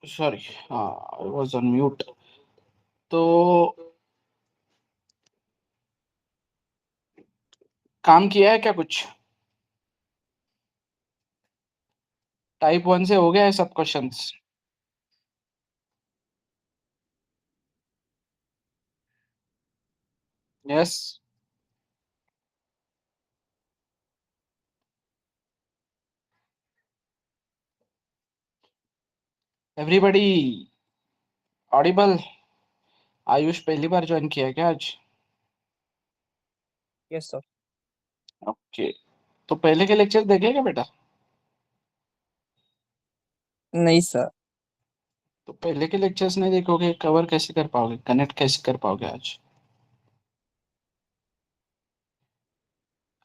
Sorry, हाँ, I was on mute. तो काम किया है क्या कुछ? टाइप 1 से हो गया है सब questions? Yes. Everybody Audible? Ayush पहली बार ज्वाइन किया है क्या आज? Yes sir. ओके। तो पहले के लेक्चर देखे क्या बेटा? नहीं सर। तो पहले के लेक्चर्स नहीं देखोगे, कवर कैसे कर पाओगे, कनेक्ट कैसे कर पाओगे आज?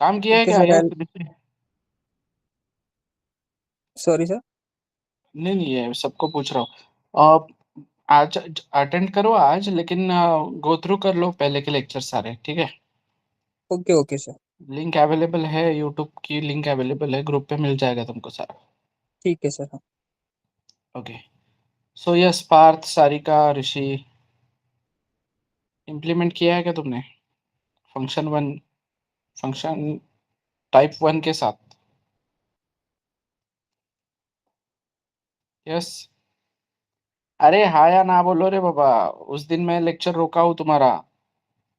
काम किया है ओके क्या सर, यार आई तुमने? Sorry sir. नहीं नहीं, ये सबको पूछ रहा हूँ। आज अटेंड करो आज, लेकिन गो थ्रू कर लो पहले के लेक्चर सारे, ठीक है? Okay okay sir. Link available है, यूट्यूब की लिंक अवेलेबल है, ग्रुप पे मिल जाएगा तुमको सारा। ठीक है सर। हाँ। Okay. So yes, Parth, Sarika, Rishi, implement किया है क्या तुमने फंक्शन 1, फंक्शन टाइप 1 के साथ? यस। अरे हाँ या ना बोलो रे बाबा। उस दिन मैं लेक्चर रोका हूँ तुम्हारा,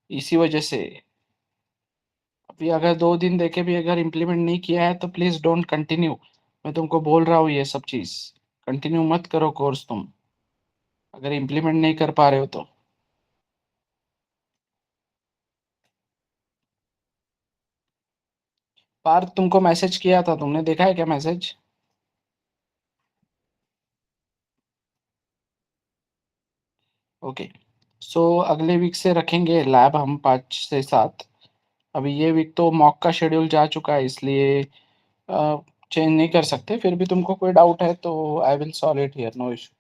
इसी वजह से। अभी अगर 2 दिन देखे भी अगर इम्प्लीमेंट नहीं किया है तो प्लीज डोंट कंटिन्यू। मैं तुमको बोल रहा हूँ ये सब चीज, कंटिन्यू मत करो कोर्स तुम, अगर इम्प्लीमेंट नहीं कर पा रहे हो तो। पार्थ, तुमको मैसेज किया था, तुमने देखा है क्या मैसेज? ओके। सो अगले वीक से रखेंगे लैब हम 5 से 7। अभी ये वीक तो मॉक का शेड्यूल जा चुका है, इसलिए चेंज नहीं कर सकते। फिर भी तुमको कोई डाउट है तो I will solve it here, no issue.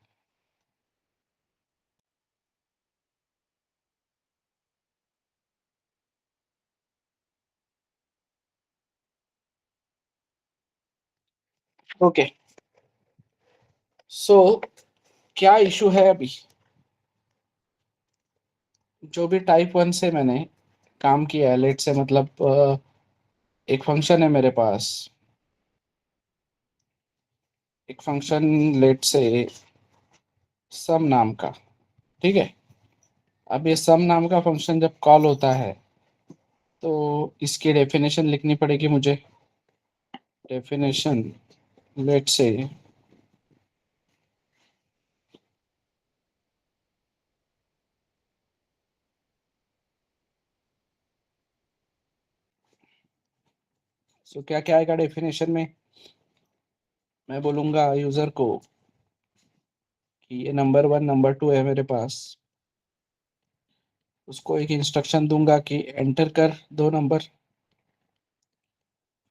Okay. So क्या इशू है अभी? जो भी टाइप 1 से मैंने काम किया है, लेट से मतलब एक फंक्शन है मेरे पास, एक फंक्शन लेट से सम नाम का, ठीक है? अब ये सम नाम का फंक्शन जब कॉल होता है तो इसकी डेफिनेशन लिखनी पड़ेगी मुझे। डेफिनेशन लेट से सो क्या क्या आएगा डेफिनेशन में? मैं बोलूंगा यूजर को कि ये नंबर 1 नंबर 2 है मेरे पास, उसको एक इंस्ट्रक्शन दूंगा कि एंटर कर 2 नंबर।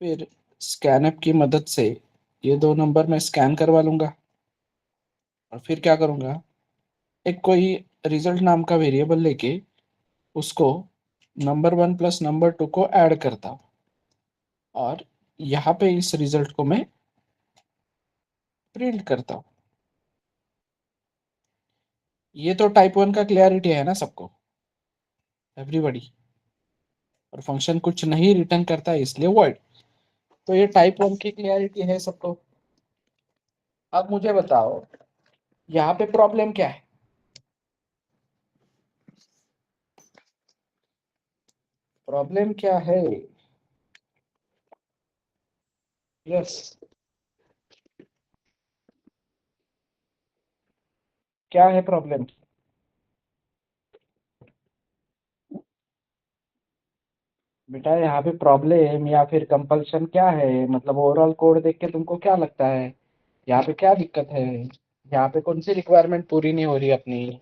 फिर स्कैनअप की मदद से ये 2 नंबर मैं स्कैन करवा लूंगा। और फिर क्या करूंगा, एक कोई रिजल्ट नाम का वेरिएबल लेके उसको नंबर 1 प्लस नंबर 2 को ऐड करता हूँ, और यहाँ पे इस रिजल्ट को मैं प्रिंट करता हूँ। ये तो टाइप 1 का क्लियरिटी है ना सबको, एवरीबॉडी? और फंक्शन कुछ नहीं रिटर्न करता है इसलिए वॉइड। तो ये टाइप 1 की क्लियरिटी है सबको। अब मुझे बताओ यहाँ पे प्रॉब्लम क्या है? प्रॉब्लम क्या है? यस, क्या है प्रॉब्लम? बेटा यहाँ पे प्रॉब्लम या फिर कंपल्शन क्या है, मतलब ओवरऑल कोड देख के तुमको क्या लगता है यहाँ पे क्या दिक्कत है? यहाँ पे कौन सी रिक्वायरमेंट पूरी नहीं हो रही अपनी?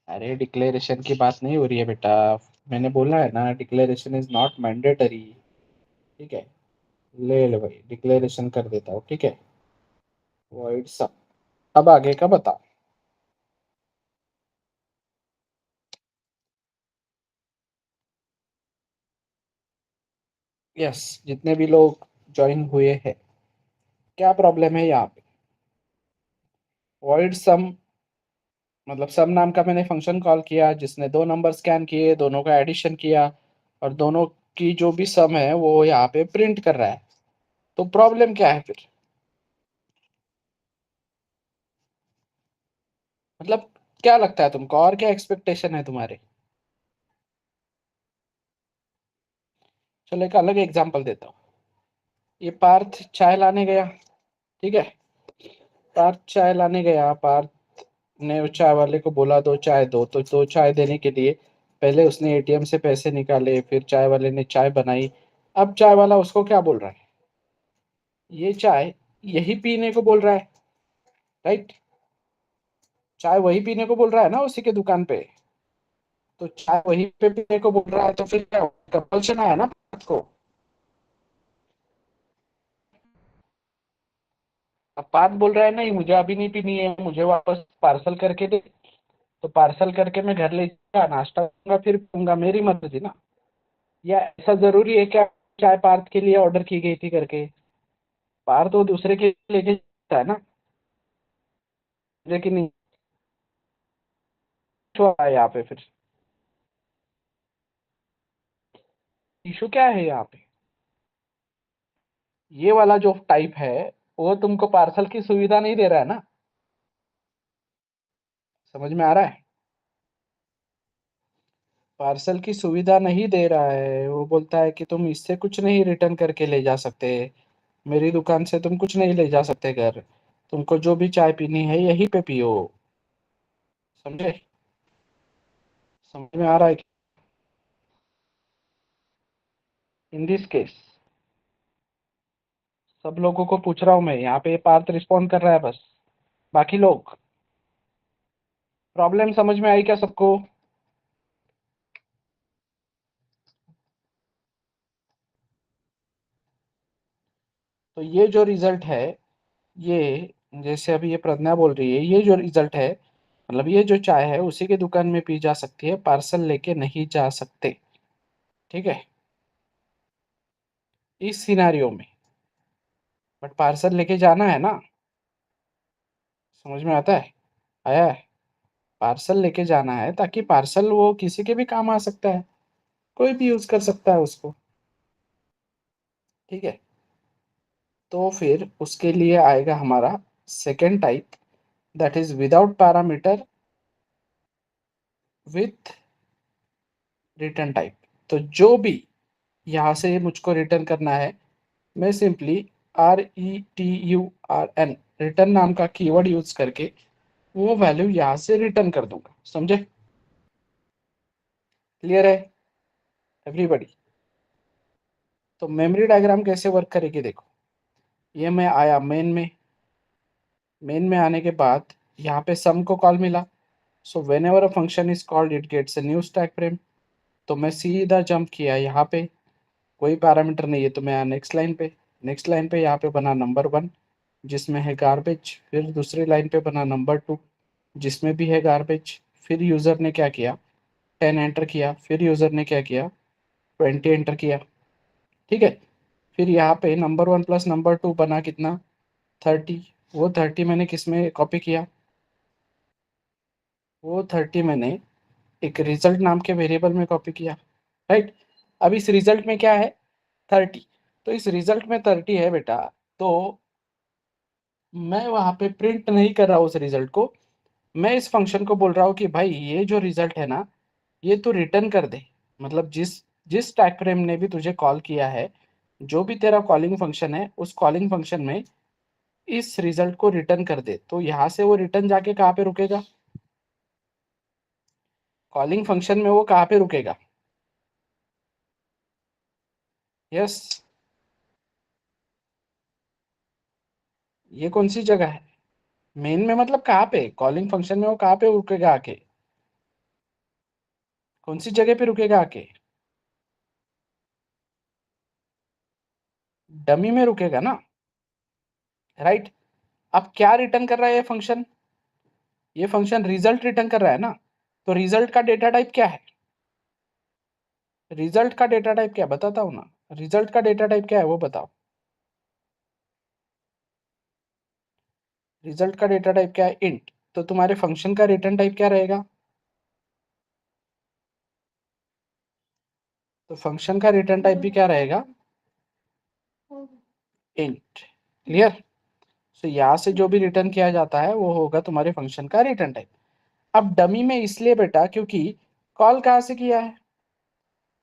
अरे डिक्लेरेशन की बात नहीं हो रही है बेटा, मैंने बोला है ना डिक्लेरेशन इज नॉट मैंडेटरी, ठीक है? ले ले भाई, डिक्लेरेशन कर देता हूँ, ठीक है? वॉइड सब। अब आगे का बता। यस, जितने भी लोग ज्वाइन हुए हैं, क्या प्रॉब्लम है यहाँ पे? वॉइड सम, मतलब सम नाम का मैंने फंक्शन कॉल किया जिसने दो नंबर स्कैन किए, दोनों का एडिशन किया और दोनों की जो भी सम है वो यहाँ पे प्रिंट कर रहा है। तो प्रॉब्लम क्या है फिर? मतलब क्या लगता है तुमको, और क्या एक्सपेक्टेशन है तुम्हारे? चलो एक अलग एग्जांपल देता हूँ। ये पार्थ चाय लाने गया, ठीक है। पार्थ चाय लाने गया, पार्थ ने उस चाय वाले को बोला दो चाय दो, तो दो चाय देने के लिए पहले उसने एटीएम से पैसे निकाले, फिर चाय वाले ने चाय बनाई। अब चाय वाला उसको क्या बोल रहा है? ये चाय यही पीने को बोल रहा है, राइट? चाय वही पीने को बोल रहा है ना उसी के दुकान पे। तो चाय वही पे पीने को बोल रहा है, तो फिर क्या कंपल्शन आया ना पार्थ को। अब पार्थ बोल रहा है नहीं मुझे अभी नहीं पीनी है, मुझे वापस पार्सल करके दे। तो पार्सल करके मैं घर ले जाऊंगा, नाश्ता करूंगा, फिर पीऊंगा, मेरी मर्जी ना। या ऐसा जरूरी है क्या चाय पार्थ के लिए ऑर्डर की गई थी करके? पार्थ तो दूसरे के लिए लेके जाता है ना, लेकिन नहीं। तो है यहाँ पे फिर इशू क्या है यहाँ पे? ये वाला जो टाइप है वो तुमको पार्सल की सुविधा नहीं दे रहा है ना। समझ में आ रहा है? पार्सल की सुविधा नहीं दे रहा है, वो बोलता है कि तुम इससे कुछ नहीं रिटर्न करके ले जा सकते, मेरी दुकान से तुम कुछ नहीं ले जा सकते घर, तुमको जो भी चाय पीनी है यहीं पे पियो। समझे? समझ में आ रहा है? इन दिस केस सब लोगों को पूछ रहा हूँ मैं, यहाँ पे पार्थ रिस्पॉन्ड कर रहा है बस, बाकी लोग। प्रॉब्लम समझ में आई क्या सबको? तो ये जो रिजल्ट है, ये जैसे अभी ये प्रज्ञा बोल रही है, ये जो रिजल्ट है मतलब ये जो चाय है उसी के दुकान में पी जा सकती है, पार्सल लेके नहीं जा सकते। ठीक है, इस सिनारियो में। बट पार्सल लेके जाना है ना। समझ में आता है? आया है? पार्सल लेके जाना है ताकि पार्सल वो किसी के भी काम आ सकता है, कोई भी यूज कर सकता है उसको। ठीक है, तो फिर उसके लिए आएगा हमारा second type, that is without parameter with return type. तो जो भी यहाँ से मुझको रिटर्न करना है, मैं सिंपली RETURN रिटर्न नाम का कीवर्ड यूज करके वो वैल्यू यहाँ से रिटर्न कर दूंगा। समझे? क्लियर है एवरीबॉडी? तो मेमोरी डायग्राम कैसे वर्क करेगी देखो। ये मैं आया मेन में, मेन में आने के बाद यहाँ पे सम को कॉल मिला। So whenever a function is called it gets a new stack frame. तो मैं सीधा जंप किया यहाँ पे, कोई पैरामीटर नहीं है तो मैं नेक्स्ट लाइन पे, नेक्स्ट लाइन पे यहाँ पे बना नंबर 1 जिसमें है गार्बेज, फिर दूसरी लाइन पे बना नंबर 2 जिसमें भी है गार्बेज। फिर यूज़र ने क्या किया, 10 एंटर किया, फिर यूज़र ने क्या किया, 20 एंटर किया। ठीक है, फिर यहाँ पे नंबर 1 प्लस नंबर 2 बना कितना, 30। वो 30 मैंने किस में कॉपी किया, वो 30 मैंने एक रिजल्ट नाम के वेरिएबल में कॉपी किया, राइट? अब इस रिजल्ट में क्या है, 30। तो इस रिजल्ट में 30 है बेटा, तो मैं वहां पे प्रिंट नहीं कर रहा हूँ उस रिजल्ट को। मैं इस फंक्शन को बोल रहा हूँ कि भाई ये जो रिजल्ट है ना, ये तू रिटर्न कर दे। मतलब जिस जिस टैग फ्रेम ने भी तुझे कॉल किया है, जो भी तेरा कॉलिंग फंक्शन है उस कॉलिंग फंक्शन में इस रिजल्ट को रिटर्न कर दे। तो यहाँ से वो रिटर्न जाके कहाँ पे रुकेगा, कॉलिंग फंक्शन में वो कहाँ पे रुकेगा? यस, ये कौन सी जगह है? मेन में मतलब कहाँ पे, कॉलिंग फंक्शन में वो कहाँ पे रुकेगा आके, कौन सी जगह पे रुकेगा आके? डमी में रुकेगा ना, राइट? अब क्या रिटर्न कर रहा है ये फंक्शन? ये फंक्शन रिजल्ट रिटर्न कर रहा है ना। तो रिजल्ट का डेटा टाइप क्या है? रिजल्ट का डेटा टाइप क्या है बताता हूँ ना। रिजल्ट का डेटा टाइप क्या है वो बताओ। रिजल्ट का डेटा टाइप क्या है? इंट। तो तुम्हारे फंक्शन का रिटर्न टाइप क्या रहेगा? तो फंक्शन का रिटर्न टाइप भी क्या रहेगा? इंट। क्लियर? सो यहाँ से जो भी रिटर्न किया जाता है वो होगा तुम्हारे फंक्शन का रिटर्न टाइप। अब डमी में इसलिए बेटा क्योंकि कॉल कहाँ से किया है?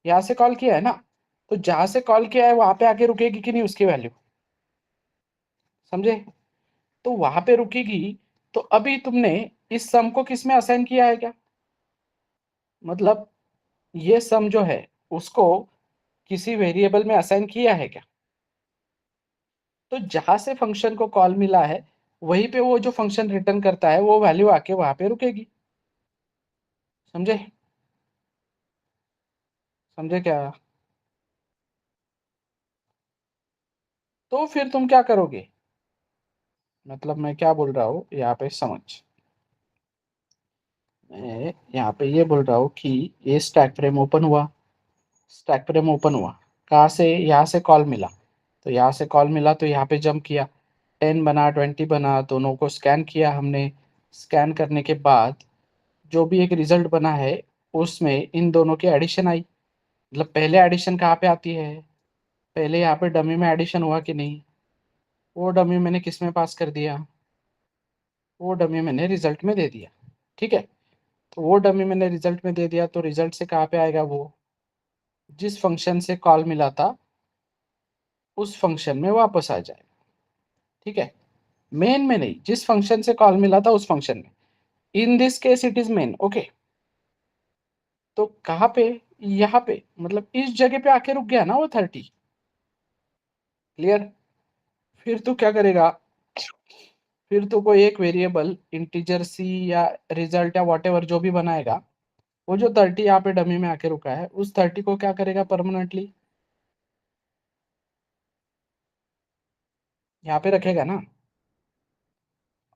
यहाँ से कॉल किया है ना, तो जहां से कॉल किया है वहां पे आके रुकेगी कि नहीं उसकी वैल्यू? समझे? तो वहां पे रुकेगी। तो अभी तुमने इस सम को किस में असाइन किया है क्या? मतलब ये सम जो है उसको किसी वेरिएबल में असाइन किया है क्या? तो जहां से फंक्शन को कॉल मिला है वहीं पे वो जो फंक्शन रिटर्न करता है वो वैल्यू आके वहां पे रुकेगी। समझे? समझे क्या? तो फिर तुम क्या करोगे? मतलब मैं क्या बोल रहा हूँ यहाँ पे समझ। मैं यहाँ पे ये बोल रहा हूँ कि ये स्टैक फ्रेम ओपन हुआ। स्टैक फ्रेम ओपन हुआ कहाँ से? यहाँ से कॉल मिला। तो यहाँ से कॉल मिला तो यहाँ पे जंप किया, 10 बना 20 बना, दोनों को स्कैन किया हमने। स्कैन करने के बाद जो भी एक रिजल्ट बना है उसमें इन दोनों की एडिशन आई। मतलब पहले एडिशन कहाँ पे आती है? पहले यहाँ पे डमी में एडिशन हुआ कि नहीं? वो डमी मैंने किस में पास कर दिया? वो डमी मैंने रिजल्ट में दे दिया। ठीक है? तो वो डमी मैंने रिजल्ट में दे दिया तो रिजल्ट से कहाँ पे आएगा? वो जिस फंक्शन से कॉल मिला था उस फंक्शन में वापस आ जाएगा। ठीक है? मेन में नहीं, जिस फंक्शन से कॉल मिला था उस फंक्शन में। In this case it is main. Okay? तो कहाँ पे? यहाँ पे, मतलब इस जगह पे आके रुक गया ना वो 30। क्लियर? फिर तू क्या करेगा? फिर तो कोई एक वेरिएबल इंटीजर सी या रिजल्ट या वॉटेवर जो भी बनाएगा, वो जो 30 यहाँ पे डमी में आके रुका है उस 30 को क्या करेगा परमानेंटली? यहाँ पे रखेगा ना।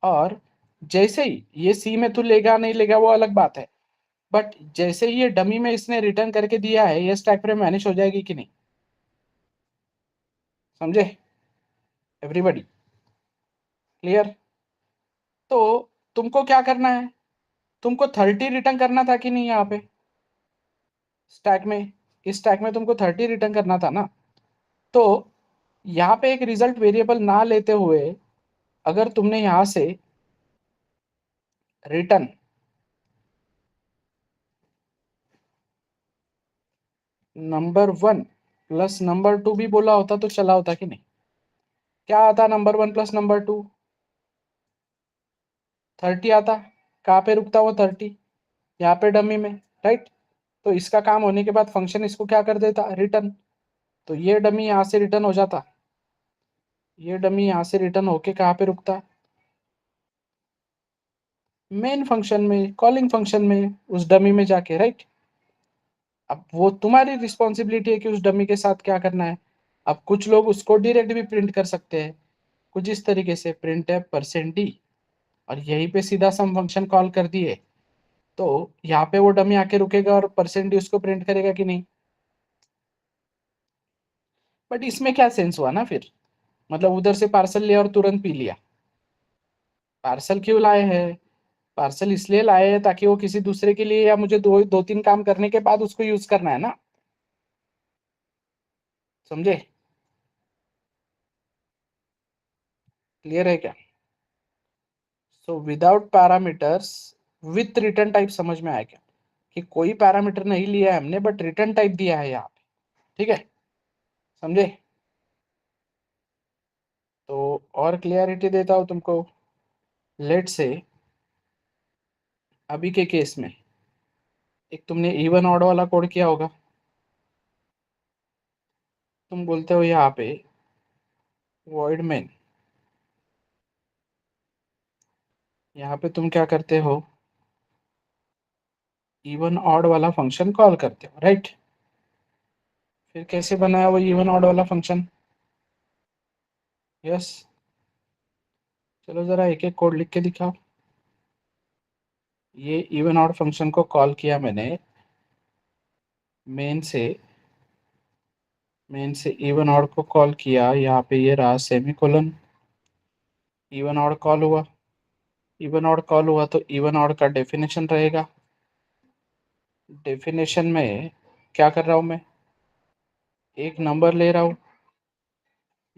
और जैसे ही ये सी में तू लेगा नहीं लेगा वो अलग बात है, बट जैसे ही ये डमी में इसने रिटर्न करके दिया है ये स्टैक फ्रेम मैनेज हो जाएगी कि नहीं? समझे एवरीबॉडी? क्लियर? तो तुमको क्या करना है? तुमको 30 रिटर्न करना था कि नहीं? यहाँ पे स्टैक में, इस स्टैक में तुमको 30 रिटर्न करना था ना। तो यहाँ पे एक रिजल्ट वेरिएबल ना लेते हुए अगर तुमने यहाँ से रिटर्न नंबर 1 प्लस नंबर 2 भी बोला होता तो चला होता कि नहीं? क्या आता नंबर 1 प्लस नंबर 2? 30 आता। कहाँ पे रुकता वो 30? यहाँ पे डमी में। राइट? तो इसका काम होने के बाद फंक्शन इसको क्या कर देता? रिटर्न। तो ये डमी यहाँ से रिटर्न हो जाता। ये डमी यहाँ से रिटर्न होके कहाँ पे रुकता? मेन फंक्शन में, कॉलिंग फंक्शन में, उस डमी में जाके। राइट? अब वो तुम्हारी रिस्पॉन्सिबिलिटी है कि उस डमी के साथ क्या करना है। अब कुछ लोग उसको डायरेक्ट भी प्रिंट कर सकते हैं, कुछ इस तरीके से प्रिंट है %d और यहीं पे सीधा सम फंक्शन कॉल कर दिए तो यहाँ पे वो डमी आके रुकेगा और %d उसको प्रिंट करेगा कि नहीं? बट इसमें क्या सेंस हुआ ना फिर? मतलब उधर से पार्सल लिया और तुरंत पी लिया। पार्सल क्यों लाए हैं? पार्सल इसलिए लाए हैं ताकि वो किसी दूसरे के लिए या मुझे दो दो तीन काम करने के बाद उसको यूज करना है ना। समझे? क्लियर है क्या? So without parameters with return type समझ में आया क्या? कि कोई पैरामीटर नहीं लिया है हमने बट रिटर्न टाइप दिया है यहाँ पे। ठीक है? समझे? तो और क्लियरिटी देता हूँ तुमको। लेट से अभी के केस में एक तुमने इवन ऑड वाला कोड किया होगा। तुम बोलते हो यहाँ पे वॉइड मेन, यहाँ पे तुम क्या करते हो? इवन ऑड वाला फंक्शन कॉल करते हो। राइट? फिर कैसे बनाया वो इवन ऑड वाला फंक्शन? यस। चलो जरा एक एक कोड लिख के दिखाओ। ये इवन ऑड फंक्शन को कॉल किया मैंने मेन से। मेन से इवन ऑड को कॉल किया, यहाँ पे ये रहा सेमीकोलन, इवन ऑड कॉल हुआ। इवन ऑड कॉल हुआ तो इवन ऑड का डेफिनेशन रहेगा। डेफिनेशन में क्या कर रहा हूं मैं, एक नंबर ले रहा हूं,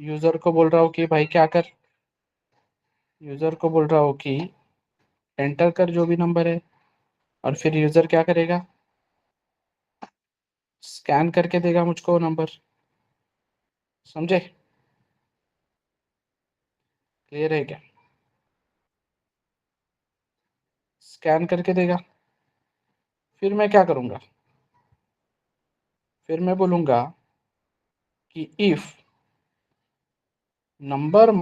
यूजर को बोल रहा हूं कि भाई क्या कर, यूजर को बोल रहा हूं कि एंटर कर जो भी नंबर है, और फिर यूजर क्या करेगा, स्कैन करके देगा मुझको नंबर। समझे? क्लियर है क्या? स्कैन करके देगा। फिर मैं क्या करूंगा, फिर मैं बोलूंगा कि if number,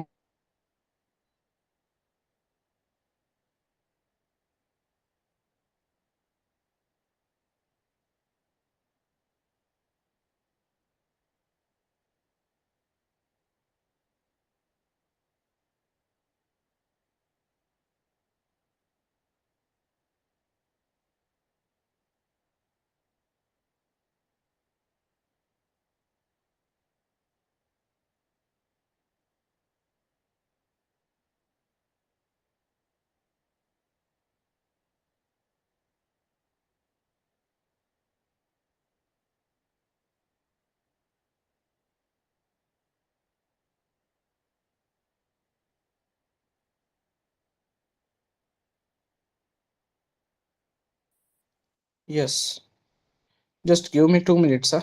yes, just give me 2 minutes।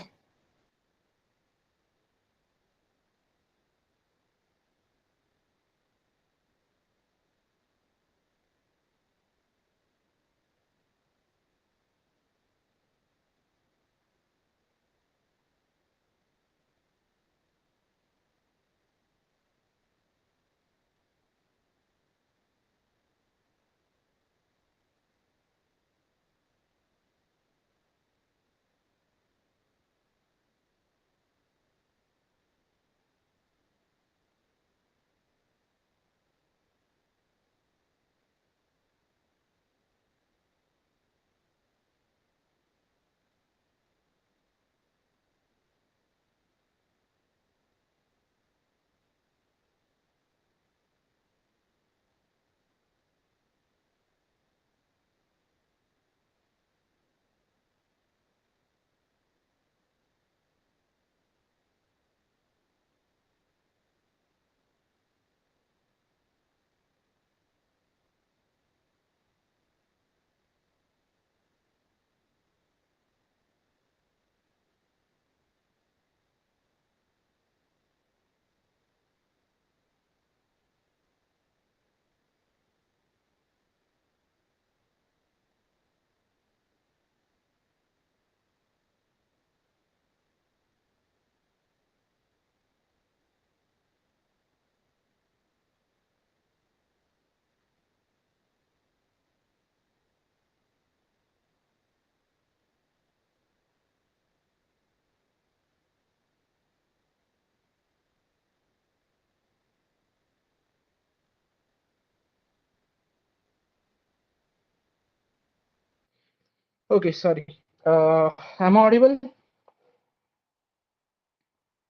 Okay, sorry. Am I audible,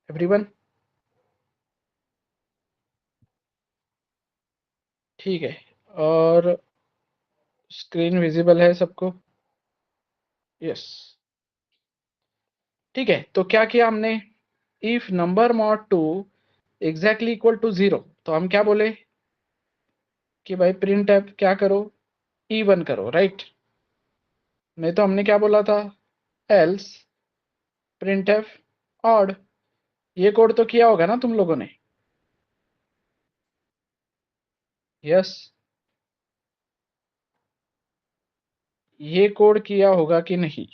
everyone? ठीक है, और स्क्रीन विजिबल है सबको? यस। ठीक है, तो क्या किया हमने, if number mod 2 exactly equal to 0, तो हम क्या बोले कि भाई प्रिंट एफ क्या करो, इवन करो, राइट? नहीं तो हमने क्या बोला था, एल्स प्रिंट एफ ऑड। ये कोड तो किया होगा ना तुम लोगों ने? यस, ये कोड किया होगा कि नहीं?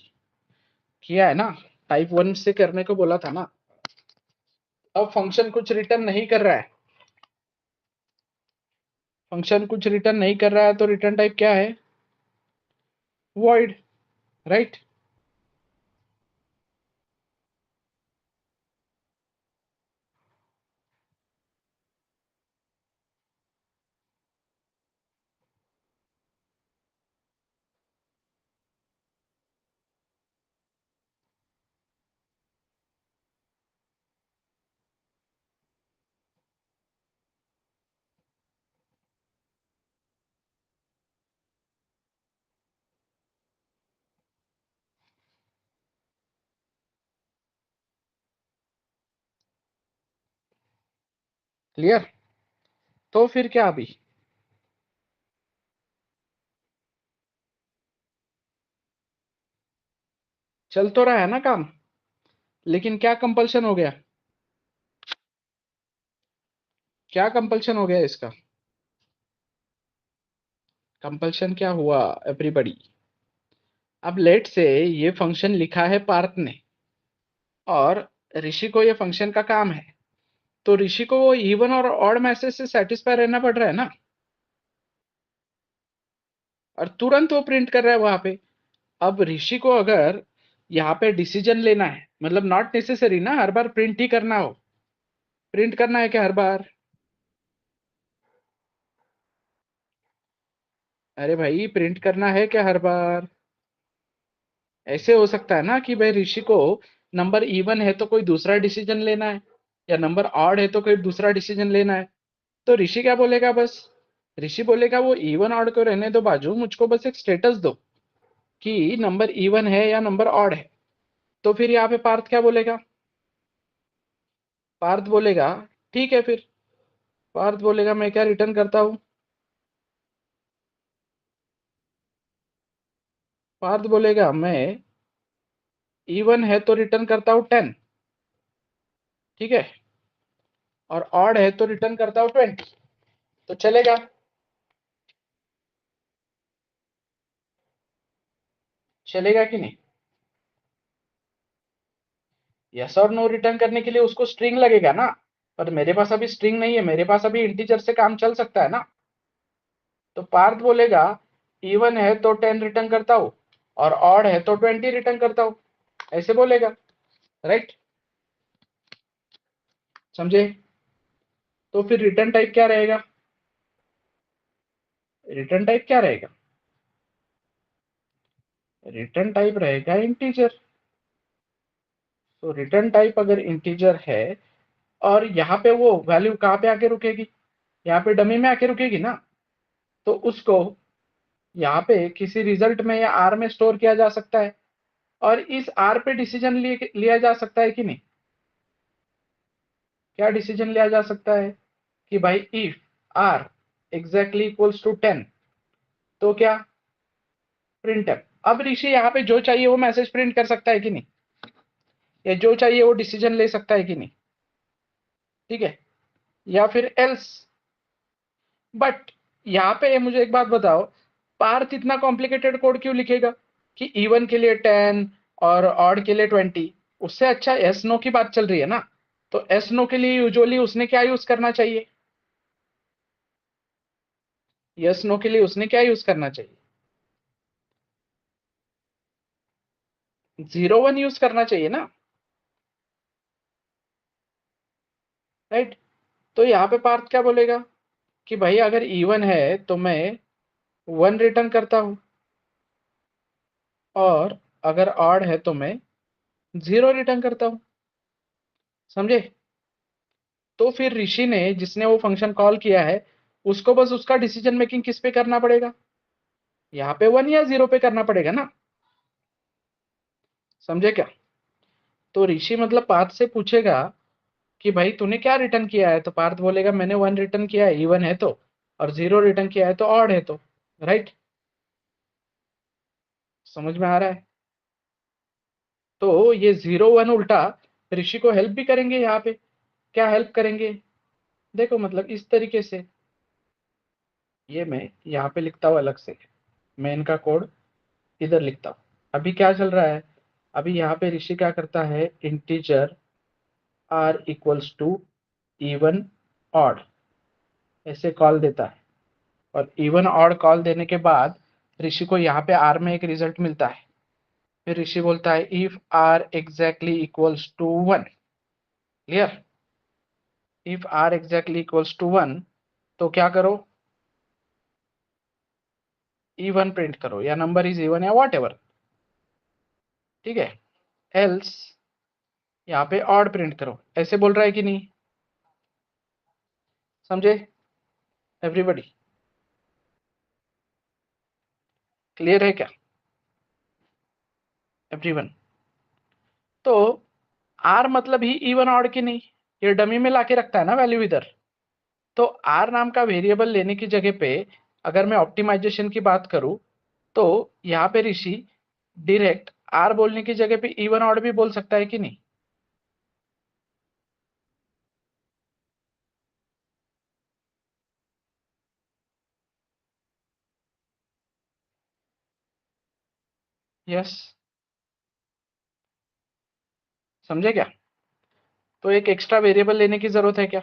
किया है ना? टाइप 1 से करने को बोला था ना। अब फंक्शन कुछ रिटर्न नहीं कर रहा है, फंक्शन कुछ रिटर्न नहीं कर रहा है, तो रिटर्न टाइप क्या है, वॉइड, राइट? क्लियर? तो फिर क्या अभी? चल तो रहा है ना काम, लेकिन क्या कंपल्शन हो गया? क्या कंपल्शन हो गया इसका? कंपल्शन क्या हुआ एवरीबॉडी? अब लेट से ये फंक्शन लिखा है पार्थ ने, और ऋषि को ये फंक्शन का काम है, तो ऋषि को वो इवन और ऑड मैसेज से सेटिस्फाई रहना पड़ रहा है ना, और तुरंत वो प्रिंट कर रहा है वहां पे। अब ऋषि को अगर यहाँ पे डिसीजन लेना है, मतलब नॉट नेसेसरी ना हर बार प्रिंट ही करना हो। प्रिंट करना है क्या हर बार? अरे भाई प्रिंट करना है क्या हर बार? ऐसे हो सकता है ना कि भाई ऋषि को नंबर इवन है तो कोई दूसरा डिसीजन लेना है, या नंबर ऑड है तो कोई दूसरा डिसीजन लेना है। तो ऋषि क्या बोलेगा? बस ऋषि बोलेगा वो इवन ऑड को रहने दो बाजू, मुझको बस एक स्टेटस दो कि नंबर इवन है या नंबर ऑड है। तो फिर यहाँ पे पार्थ क्या बोलेगा? पार्थ बोलेगा ठीक है फिर। पार्थ बोलेगा मैं क्या रिटर्न करता हूं? पार्थ बोलेगा मैं इवन है तो रिटर्न करता हूं 10, ठीक है, और ऑड है तो रिटर्न करता हूं 20। तो चलेगा? चलेगा कि नहीं? यस और नो रिटर्न करने के लिए उसको स्ट्रिंग लगेगा ना, पर मेरे पास अभी स्ट्रिंग नहीं है, मेरे पास अभी इंटीजर से काम चल सकता है ना। तो पार्थ बोलेगा इवन है तो 10 रिटर्न करता हूं, और ऑड है तो 20 रिटर्न करता हूं, ऐसे बोलेगा। राइट? समझे? तो फिर रिटर्न टाइप क्या रहेगा? रिटर्न टाइप क्या रहेगा? रिटर्न टाइप रहेगा इंटीजर। तो रिटर्न टाइप अगर इंटीजर है, और यहाँ पे वो वैल्यू कहाँ पे आके रुकेगी? यहाँ पे डमी में आके रुकेगी ना। तो उसको यहाँ पे किसी रिजल्ट में या आर में स्टोर किया जा सकता है, और इस आर पे डिसीजन लिया जा सकता है कि नहीं? क्या डिसीजन लिया जा सकता है कि भाई if r exactly equals to 10, तो क्या? प्रिंट। अब ऋषि यहाँ पे जो चाहिए वो मैसेज प्रिंट कर सकता है कि नहीं, या जो चाहिए वो डिसीजन ले सकता है कि नहीं? ठीक है, या फिर एल्स। बट यहाँ पे मुझे एक बात बताओ, पार्थ इतना कॉम्प्लिकेटेड कोड क्यों लिखेगा कि इवन के लिए 10 और ऑड के लिए 20? उससे अच्छा एस नो की बात चल रही है ना। तो एस नो के लिए यूजुअली उसने क्या यूज करना चाहिए? यस नो के लिए उसने क्या यूज करना चाहिए? 01 यूज करना चाहिए ना। राइट? तो यहाँ पे पार्थ क्या बोलेगा कि भाई अगर इवन है तो मैं 1 रिटर्न करता हूं, और अगर ऑड है तो मैं 0 रिटर्न करता हूं। समझे? तो फिर ऋषि ने जिसने वो फंक्शन कॉल किया है, उसको बस उसका डिसीजन मेकिंग किस पे करना पड़ेगा? यहाँ पे 1 या 0 पे करना पड़ेगा ना। समझे क्या? तो ऋषि मतलब पार्थ से पूछेगा कि भाई तूने क्या रिटर्न किया है, तो पार्थ बोलेगा मैंने 1 रिटर्न किया है इवन है तो, और 0 रिटर्न किया है तो ऑड है तो। राइट? समझ में आ रहा है? तो ये 0 1 उल्टा ऋषि को हेल्प भी करेंगे यहाँ पे। क्या हेल्प करेंगे? देखो मतलब इस तरीके से, ये मैं यहाँ पे लिखता हूँ अलग से, मैं इनका कोड इधर लिखता हूँ। अभी क्या चल रहा है? अभी यहाँ पे ऋषि क्या करता है, integer r equals to even odd ऐसे कॉल देता है, और इवन ऑड कॉल देने के बाद ऋषि को यहाँ पे आर में एक रिजल्ट मिलता है। फिर ऋषि बोलता है if r exactly equals to 1। Clear? If r exactly equals to 1, तो क्या करो? इवन प्रिंट करो, या नंबर इज इवन, या वॉट एवर। ठीक है? एल्स यहाँ पे ऑड प्रिंट करो, ऐसे बोल रहा है कि नहीं? समझे एवरीबॉडी? क्लियर है क्या एवरीवन? तो आर मतलब ही इवन ऑड की नहीं, ये डमी में लाके रखता है ना वैल्यू इधर। तो आर नाम का वेरिएबल लेने की जगह पे अगर मैं ऑप्टिमाइजेशन की बात करूं तो यहाँ पे ऋषि डायरेक्ट आर बोलने की जगह पे इवन ऑड भी बोल सकता है कि नहीं? यस, समझे क्या? तो एक एक्स्ट्रा वेरिएबल लेने की जरूरत है क्या?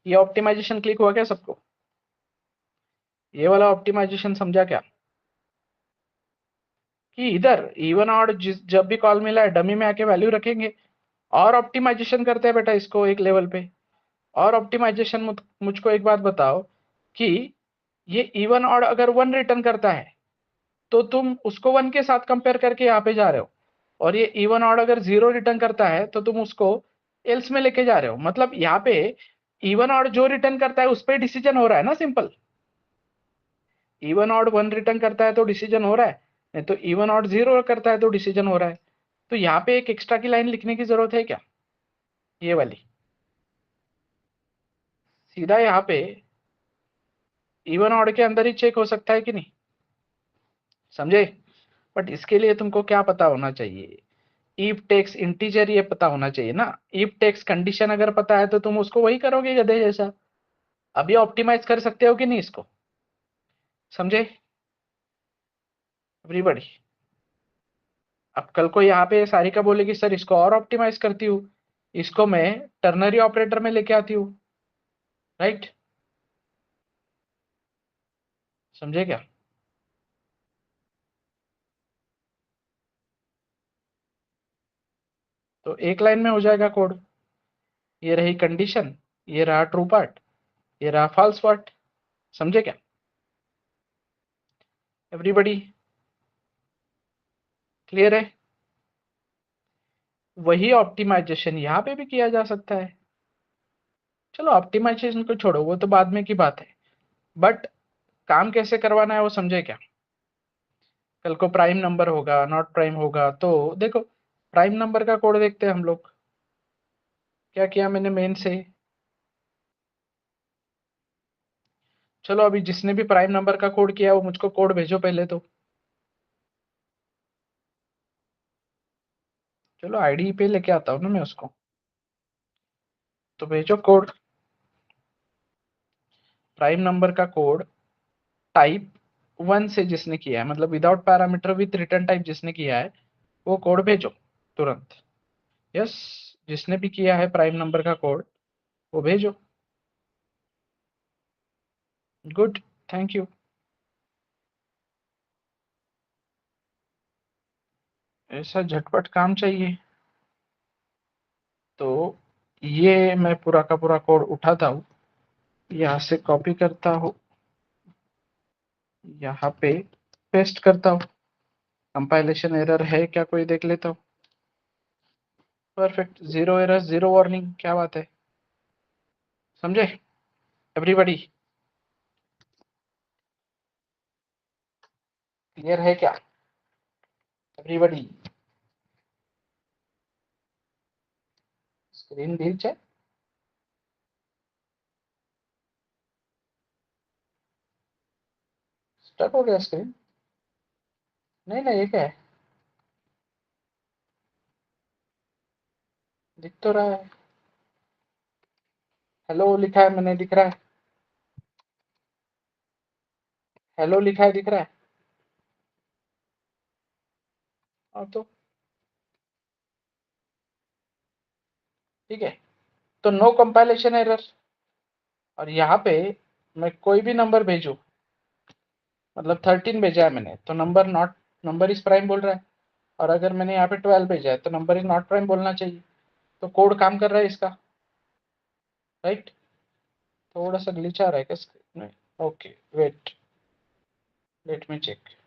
ये ऑप्टिमाइजेशन क्लिक हुआ क्या सबको? ये वाला ऑप्टिमाइजेशन समझा क्या? कि इधर इवन ऑड जब भी कॉल मिला है डमी में आके वैल्यू रखेंगे और ऑप्टिमाइजेशन करते हैं बेटा इसको एक लेवल पे। और ऑप्टिमाइजेशन मुझको एक बात बताओ कि ये इवन ऑड अगर 1 रिटर्न करता है तो तुम उसको 1 के साथ कंपेयर करके यहाँ पे जा रहे हो, और ये इवन ऑड अगर 0 रिटर्न करता है तो तुम उसको एल्स में लेके जा रहे हो। मतलब यहाँ पे इवन ऑड जो रिटर्न करता है उस पर डिसीजन हो रहा है ना, सिंपल। इवन ऑड 1 रिटर्न करता है तो डिसीजन हो रहा है, नहीं तो इवन ऑड 0 करता है तो डिसीजन हो रहा है। तो यहाँ पे एक एक्स्ट्रा की लाइन लिखने की जरूरत है क्या? ये वाली सीधा यहाँ पे इवन ऑड के अंदर ही चेक हो सकता है कि नहीं? समझे? बट इसके लिए तुमको क्या पता होना चाहिए? इफ टेक्स इंटीजर ये पता होना चाहिए ना। इफ टेक्स कंडीशन अगर पता है तो तुम उसको वही करोगे गधे जैसा। अभी ऑप्टिमाइज कर सकते हो कि नहीं इसको? समझे एवरीबॉडी? अब कल को यहाँ पे सारिका बोलेगी सर इसको और ऑप्टिमाइज करती हूँ, इसको मैं टर्नरी ऑपरेटर में लेके आती हूँ, राइट? समझे क्या? तो एक लाइन में हो जाएगा कोड। ये रही कंडीशन, ये रहा ट्रू पार्ट, ये रहा फॉल्स पार्ट। समझे क्या एवरीबॉडी? क्लियर है? वही ऑप्टिमाइजेशन यहाँ पे भी किया जा सकता है। चलो ऑप्टिमाइजेशन को छोड़ो, वो तो बाद में की बात है। बट काम कैसे करवाना है वो समझे क्या? कल को प्राइम नंबर होगा, नॉट प्राइम होगा, तो देखो प्राइम नंबर का कोड देखते हैं हम लोग। क्या किया मैंने मेन से? चलो अभी जिसने भी प्राइम नंबर का कोड किया वो मुझको कोड भेजो पहले तो। चलो आईडी पे लेके आता हूँ ना मैं उसको, तो भेजो कोड। प्राइम नंबर का कोड टाइप 1 से जिसने किया है, मतलब without parameter with return type जिसने किया है, वो कोड भेजो तुरंत। यस, जिसने भी किया है प्राइम नंबर का कोड वो भेजो। Good, thank you. ऐसा झटपट काम चाहिए तो ये मैं पूरा का पूरा कोड उठाता हूँ, यहाँ से कॉपी करता हूँ, यहाँ पे पेस्ट करता हूँ। कंपाइलेशन एरर है क्या कोई देख लेता हूँ। Perfect, zero error zero warning, क्या बात है। समझे एवरीबॉडी? क्लियर है क्या एवरीबॉडी? स्क्रीन रीच है? स्टक हो गया स्क्रीन? नहीं नहीं, ये क्या है? दिख तो रहा है, हेलो लिखा है मैंने, दिख रहा है। हेलो लिखा है, दिख रहा है। और तो ठीक है, तो नो कंपाइलेशन एरर। और यहाँ पे मैं कोई भी नंबर भेजू, मतलब 13 भेजा है मैंने तो number not, number is prime बोल रहा है। और अगर मैंने यहाँ पे 12 भेजा है तो नंबर इज नॉट प्राइम बोलना चाहिए। तो कोड काम कर रहा है इसका, राइट? थोड़ा सा ग्लिच आ रहा है क्या स्क्रीन में? Okay wait, let me check.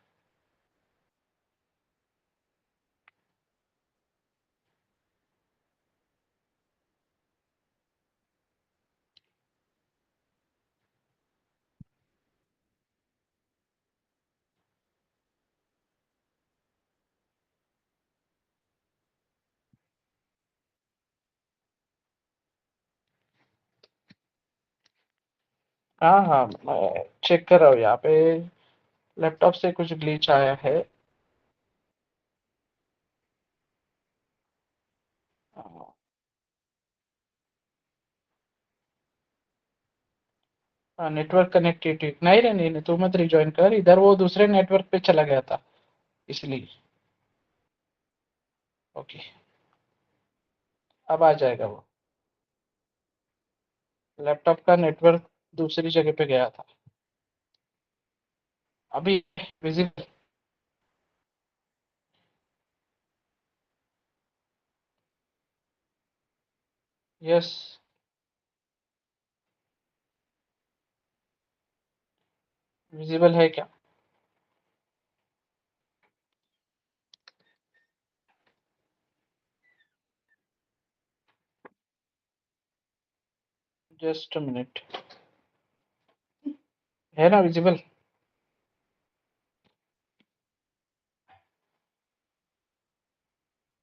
हाँ हाँ, मैं चेक कर रहा हूँ यहाँ पे। लैपटॉप से कुछ ग्लिच आया है। नेटवर्क कनेक्टिविटी नहीं रे, नहीं नहीं, तू मत रिज्वाइन कर इधर, वो दूसरे नेटवर्क पे चला गया था इसलिए। ओके, अब आ जाएगा वो। लैपटॉप का नेटवर्क दूसरी जगह पे गया था अभी। विजिबल। यस। विजिबल है क्या? Just a minute. है ना विजिबल?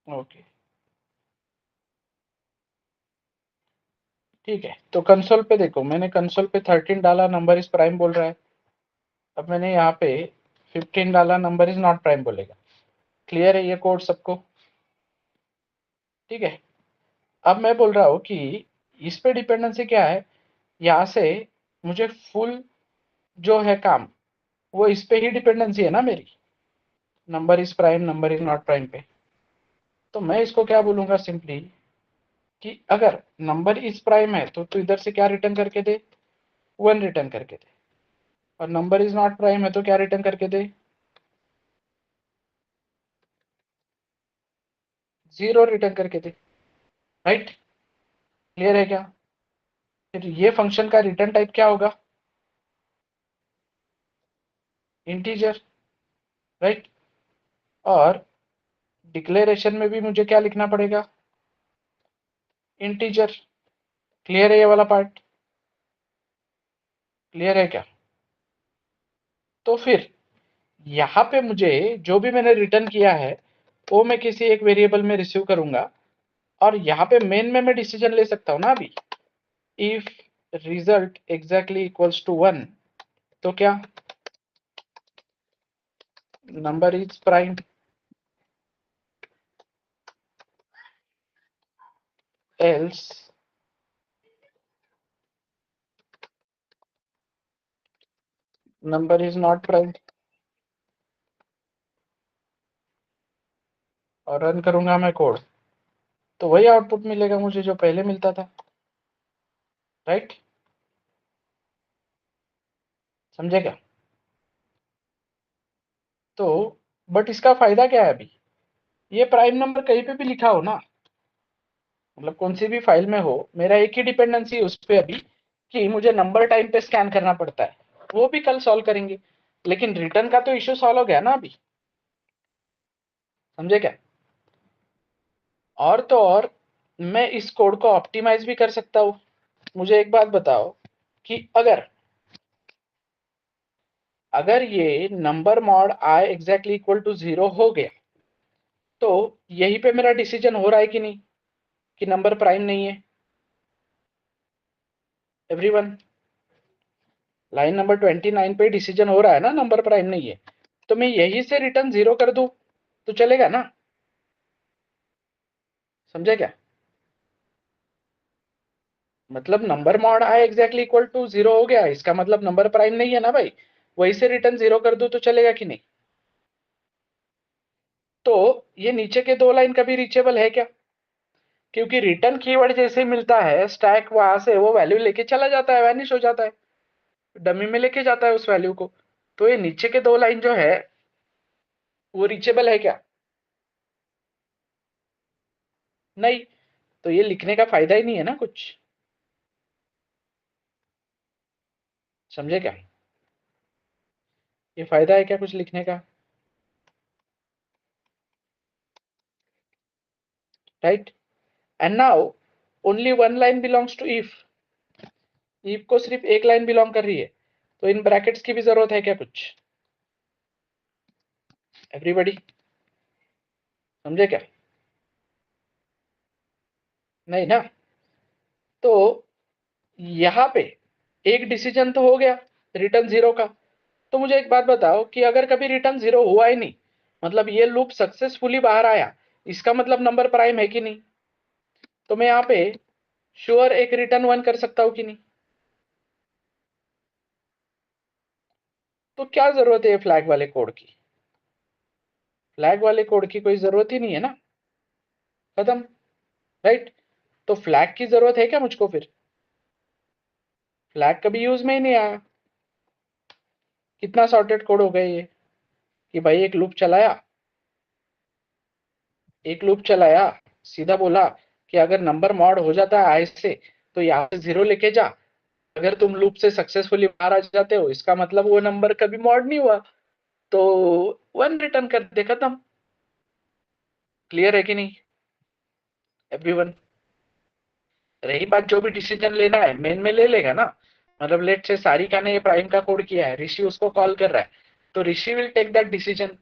ओके, ठीक है। तो कंसोल पे देखो, मैंने कंसोल पे 13 डाला, नंबर इज प्राइम बोल रहा है। अब मैंने यहाँ पे 15 डाला, नंबर इज नॉट प्राइम बोलेगा। क्लियर है ये कोड सबको? ठीक है। अब मैं बोल रहा हूँ कि इस पे डिपेंडेंसी क्या है, यहाँ से मुझे फुल जो है काम, वो इस पे ही डिपेंडेंसी है ना मेरी, number is prime number is not prime पे। तो मैं इसको क्या बोलूंगा सिंपली, कि अगर नंबर इज प्राइम है तो तू इधर से क्या रिटर्न करके दे, 1 रिटर्न करके दे। और नंबर इज नॉट प्राइम है तो क्या रिटर्न करके दे, 0 रिटर्न करके दे। राइट? क्लियर है क्या? फिर ये फंक्शन का रिटर्न टाइप क्या होगा, इंटीजर। राइट? और डिक्लेरेशन में भी मुझे क्या लिखना पड़ेगा, इंटीजर। क्लियर है ये वाला पार्ट? क्लियर है क्या? तो फिर यहाँ पे मुझे जो भी मैंने रिटर्न किया है वो मैं किसी एक वेरिएबल में रिसीव करूंगा, और यहाँ पे मेन में मैं डिसीजन ले सकता हूँ ना अभी। If result exactly equals to 1, तो क्या number is prime, else number is not prime. और रन करूंगा मैं कोड, तो वही आउटपुट मिलेगा मुझे जो पहले मिलता था। राइट? समझे क्या? तो बट इसका फायदा क्या है अभी, ये प्राइम नंबर कहीं पे भी लिखा हो ना, मतलब कौन सी भी फाइल में हो, मेरा एक ही डिपेंडेंसी उस पे अभी, कि मुझे नंबर टाइम पे स्कैन करना पड़ता है। वो भी कल सॉल्व करेंगे, लेकिन रिटर्न का तो इश्यू सॉल्व हो गया ना अभी। समझे क्या? और तो और मैं इस कोड को ऑप्टिमाइज भी कर सकता हूँ। मुझे एक बात बताओ कि अगर अगर ये number mod i exactly equal to 0 हो गया, तो यहीं पे मेरा डिसीजन हो रहा है कि नहीं, कि नंबर प्राइम नहीं है। एवरीवन, लाइन नंबर 29 पे डिसीजन हो रहा है ना, नंबर प्राइम नहीं है। तो मैं यहीं से रिटर्न 0 कर दूं तो चलेगा ना? समझे क्या? मतलब number mod i exactly equal to 0 हो गया, इसका मतलब नंबर प्राइम नहीं है ना भाई। वहीं से रिटर्न 0 कर दूं तो चलेगा कि नहीं? तो ये नीचे के 2 लाइन कभी रीचेबल है क्या? क्योंकि रिटर्न कीवर्ड जैसे मिलता है, स्टैक वहां से वो वैल्यू लेके चला जाता है, वैनिश हो जाता है, डमी में लेके जाता है उस वैल्यू को। तो ये नीचे के 2 लाइन जो है वो रीचेबल है क्या? नहीं। तो ये लिखने का फायदा ही नहीं है ना कुछ। समझे क्या? ये फायदा है क्या कुछ लिखने का? Right? And now only one line belongs to if. If को सिर्फ एक लाइन बिलोंग कर रही है, तो इन ब्रैकेट्स की भी जरूरत है क्या कुछ? एवरीबॉडी समझे क्या? नहीं ना? तो यहाँ पे एक डिसीजन तो हो गया रिटर्न 0 का। तो मुझे एक बात बताओ कि अगर कभी रिटर्न 0 हुआ ही नहीं, मतलब ये लूप सक्सेसफुली बाहर आया, इसका मतलब नंबर प्राइम है कि नहीं? तो मैं यहाँ पे श्योर एक रिटर्न 1 कर सकता हूँ कि नहीं? तो क्या जरूरत है फ्लैग वाले कोड की? फ्लैग वाले कोड की कोई जरूरत ही नहीं है ना, खत्म, राइट? तो फ्लैग की जरूरत है क्या मुझको? फिर फ्लैग कभी यूज में ही नहीं आया। कितना सॉर्टेड कोड हो गया ये कि भाई एक लूप चलाया, सीधा बोला कि अगर नंबर मॉड हो जाता है आई से तो यहाँ से 0 लेके जा। अगर तुम लूप से सक्सेसफुली बाहर आ जाते हो, इसका मतलब वो नंबर कभी मॉड नहीं हुआ, तो 1 रिटर्न कर दे, खत्म। क्लियर है कि नहीं एवरीवन? रही बात जो भी डिसीजन लेना है मेन में ले लेगा ना। मतलब लेट से सारिका ने ये प्राइम का कोड किया है, ऋषि उसको कॉल कर रहा है, तो ऋषि विल टेक दैट डिसीजन।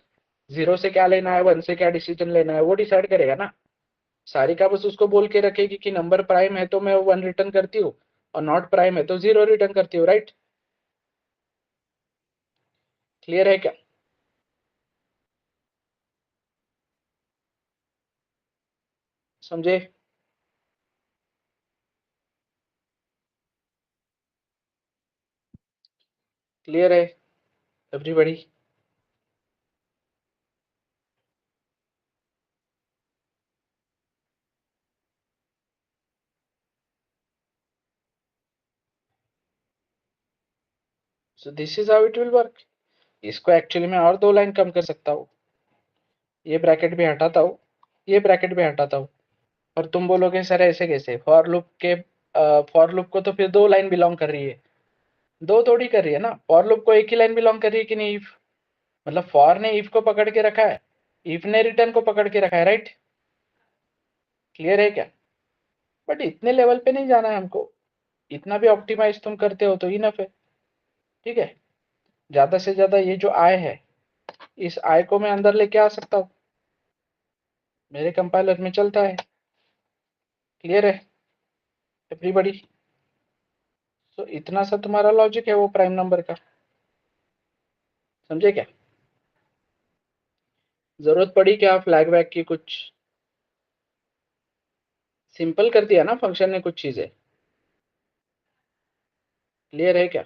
0 से क्या लेना है, 1 से क्या डिसीजन लेना है, वो डिसाइड करेगा ना। सारिका बस उसको बोल के रखेगी कि नंबर प्राइम है तो मैं 1 रिटर्न करती हूँ, और नॉट प्राइम है तो 0 रिटर्न करती हूँ, राइट? क्लियर है क्या? समझे? क्लियर है everybody? So this is how it will work. इसको एक्चुअली मैं और 2 लाइन कम कर सकता हूँ, ये ब्रैकेट भी हटाता हूँ, ये ब्रैकेट भी हटाता हूँ। और तुम बोलोगे सर ऐसे कैसे? फॉर लूप को तो फिर 2 लाइन बिलोंग कर रही है, 2 थोड़ी कर रही है ना। फॉर लूप को एक ही लाइन बिलोंग कर रही है कि नहीं? इफ मतलब फॉर ने इफ को पकड़ के रखा है, इफ ने रिटर्न को पकड़ के रखा है, राइट? क्लियर है क्या? बट इतने लेवल पे नहीं जाना है हमको, इतना भी ऑप्टिमाइज तुम करते हो तो इनफ है, ठीक है? ज्यादा से ज्यादा ये जो आय है, इस आय को मैं अंदर लेके आ सकता हूँ, मेरे कंपाइलर में चलता है। क्लियर है एवरीबॉडी? तो इतना सा तुम्हारा लॉजिक है वो प्राइम नंबर का, समझे क्या? जरूरत पड़ी क्या फ्लैग बैक की? कुछ सिंपल कर दिया ना फंक्शन ने कुछ चीजें। क्लियर है क्या?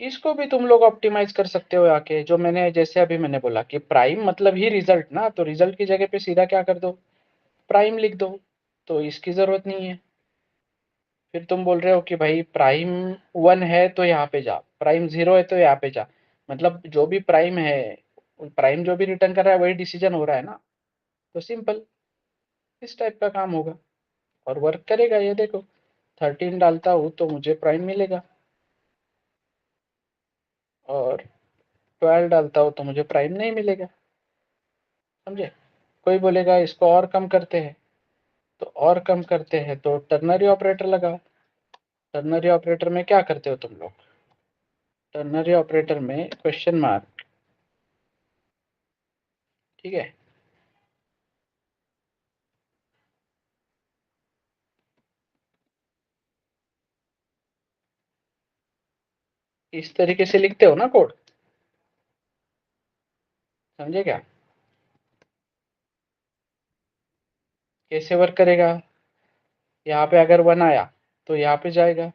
इसको भी तुम लोग ऑप्टिमाइज कर सकते हो आके, जो मैंने जैसे अभी मैंने बोला कि प्राइम मतलब ही रिजल्ट ना, तो रिजल्ट की जगह पे सीधा क्या कर दो, प्राइम लिख दो। तो इसकी जरूरत नहीं है। फिर तुम बोल रहे हो कि भाई प्राइम 1 है तो यहाँ पे जा, प्राइम 0 है तो यहाँ पे जा, मतलब जो भी प्राइम है, प्राइम जो भी रिटर्न कर रहा है वही डिसीजन हो रहा है ना। तो सिंपल इस टाइप का काम होगा और वर्क करेगा। ये देखो 13 डालता हूँ तो मुझे प्राइम मिलेगा, और 12 डालता हूँ तो मुझे प्राइम नहीं मिलेगा, समझे? कोई बोलेगा इसको और कम करते हैं, तो और कम करते हैं तो टर्नरी ऑपरेटर लगाओ। टर्नरी ऑपरेटर में क्या करते हो तुम लोग? टर्नरी ऑपरेटर में क्वेश्चन मार्क, ठीक है? इस तरीके से लिखते हो ना कोड, समझे क्या? कैसे वर्क करेगा? यहाँ पे अगर 1 आया तो यहाँ पे जाएगा,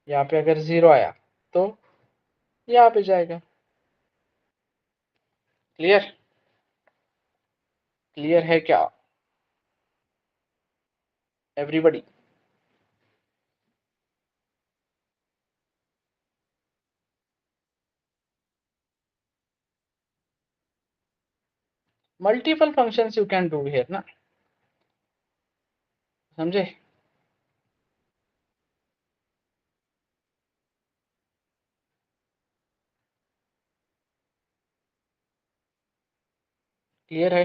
यहाँ पे अगर 0 आया तो यहाँ पे जाएगा। क्लियर? क्लियर है क्या everybody? Multiple functions you can do here ना, समझे? क्लियर है?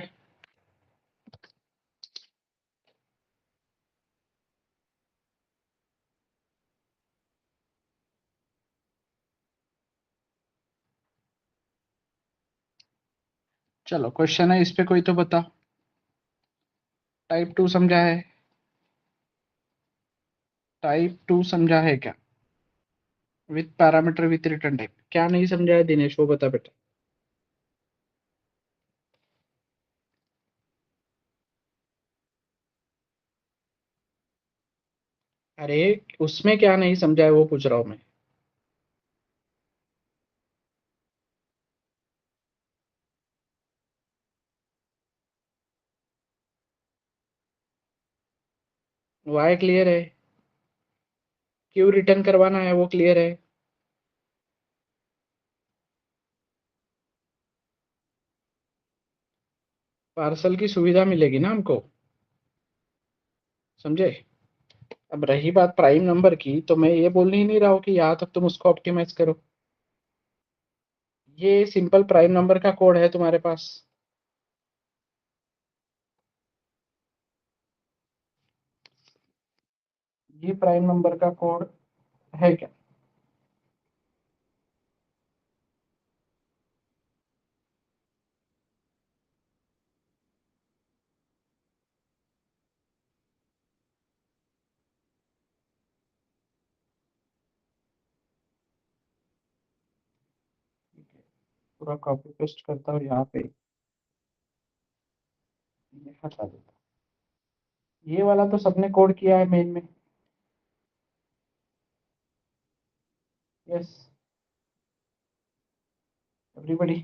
चलो क्वेश्चन है इस पे कोई तो बता। टाइप 2 समझा है? टाइप 2 समझा है क्या? With parameter with return type क्या नहीं समझा है दिनेश, वो बता बेटा। अरे उसमें क्या नहीं समझा है वो पूछ रहा हूँ मैं। वाई क्लियर है, क्यों रिटर्न करवाना है वो क्लियर है। पार्सल की सुविधा मिलेगी ना हमको, समझे। अब रही बात प्राइम नंबर की, तो मैं ये बोल ही नहीं रहा हूँ कि यहाँ तक तुम उसको ऑप्टिमाइज करो। ये सिंपल प्राइम नंबर का कोड है तुम्हारे पास। ये प्राइम नंबर का कोड है क्या? पूरा कॉपी पेस्ट करता हूँ यहाँ पे, ये हटा देता हूँ। ये वाला तो सबने कोड किया है मेन में। यस एवरीबॉडी,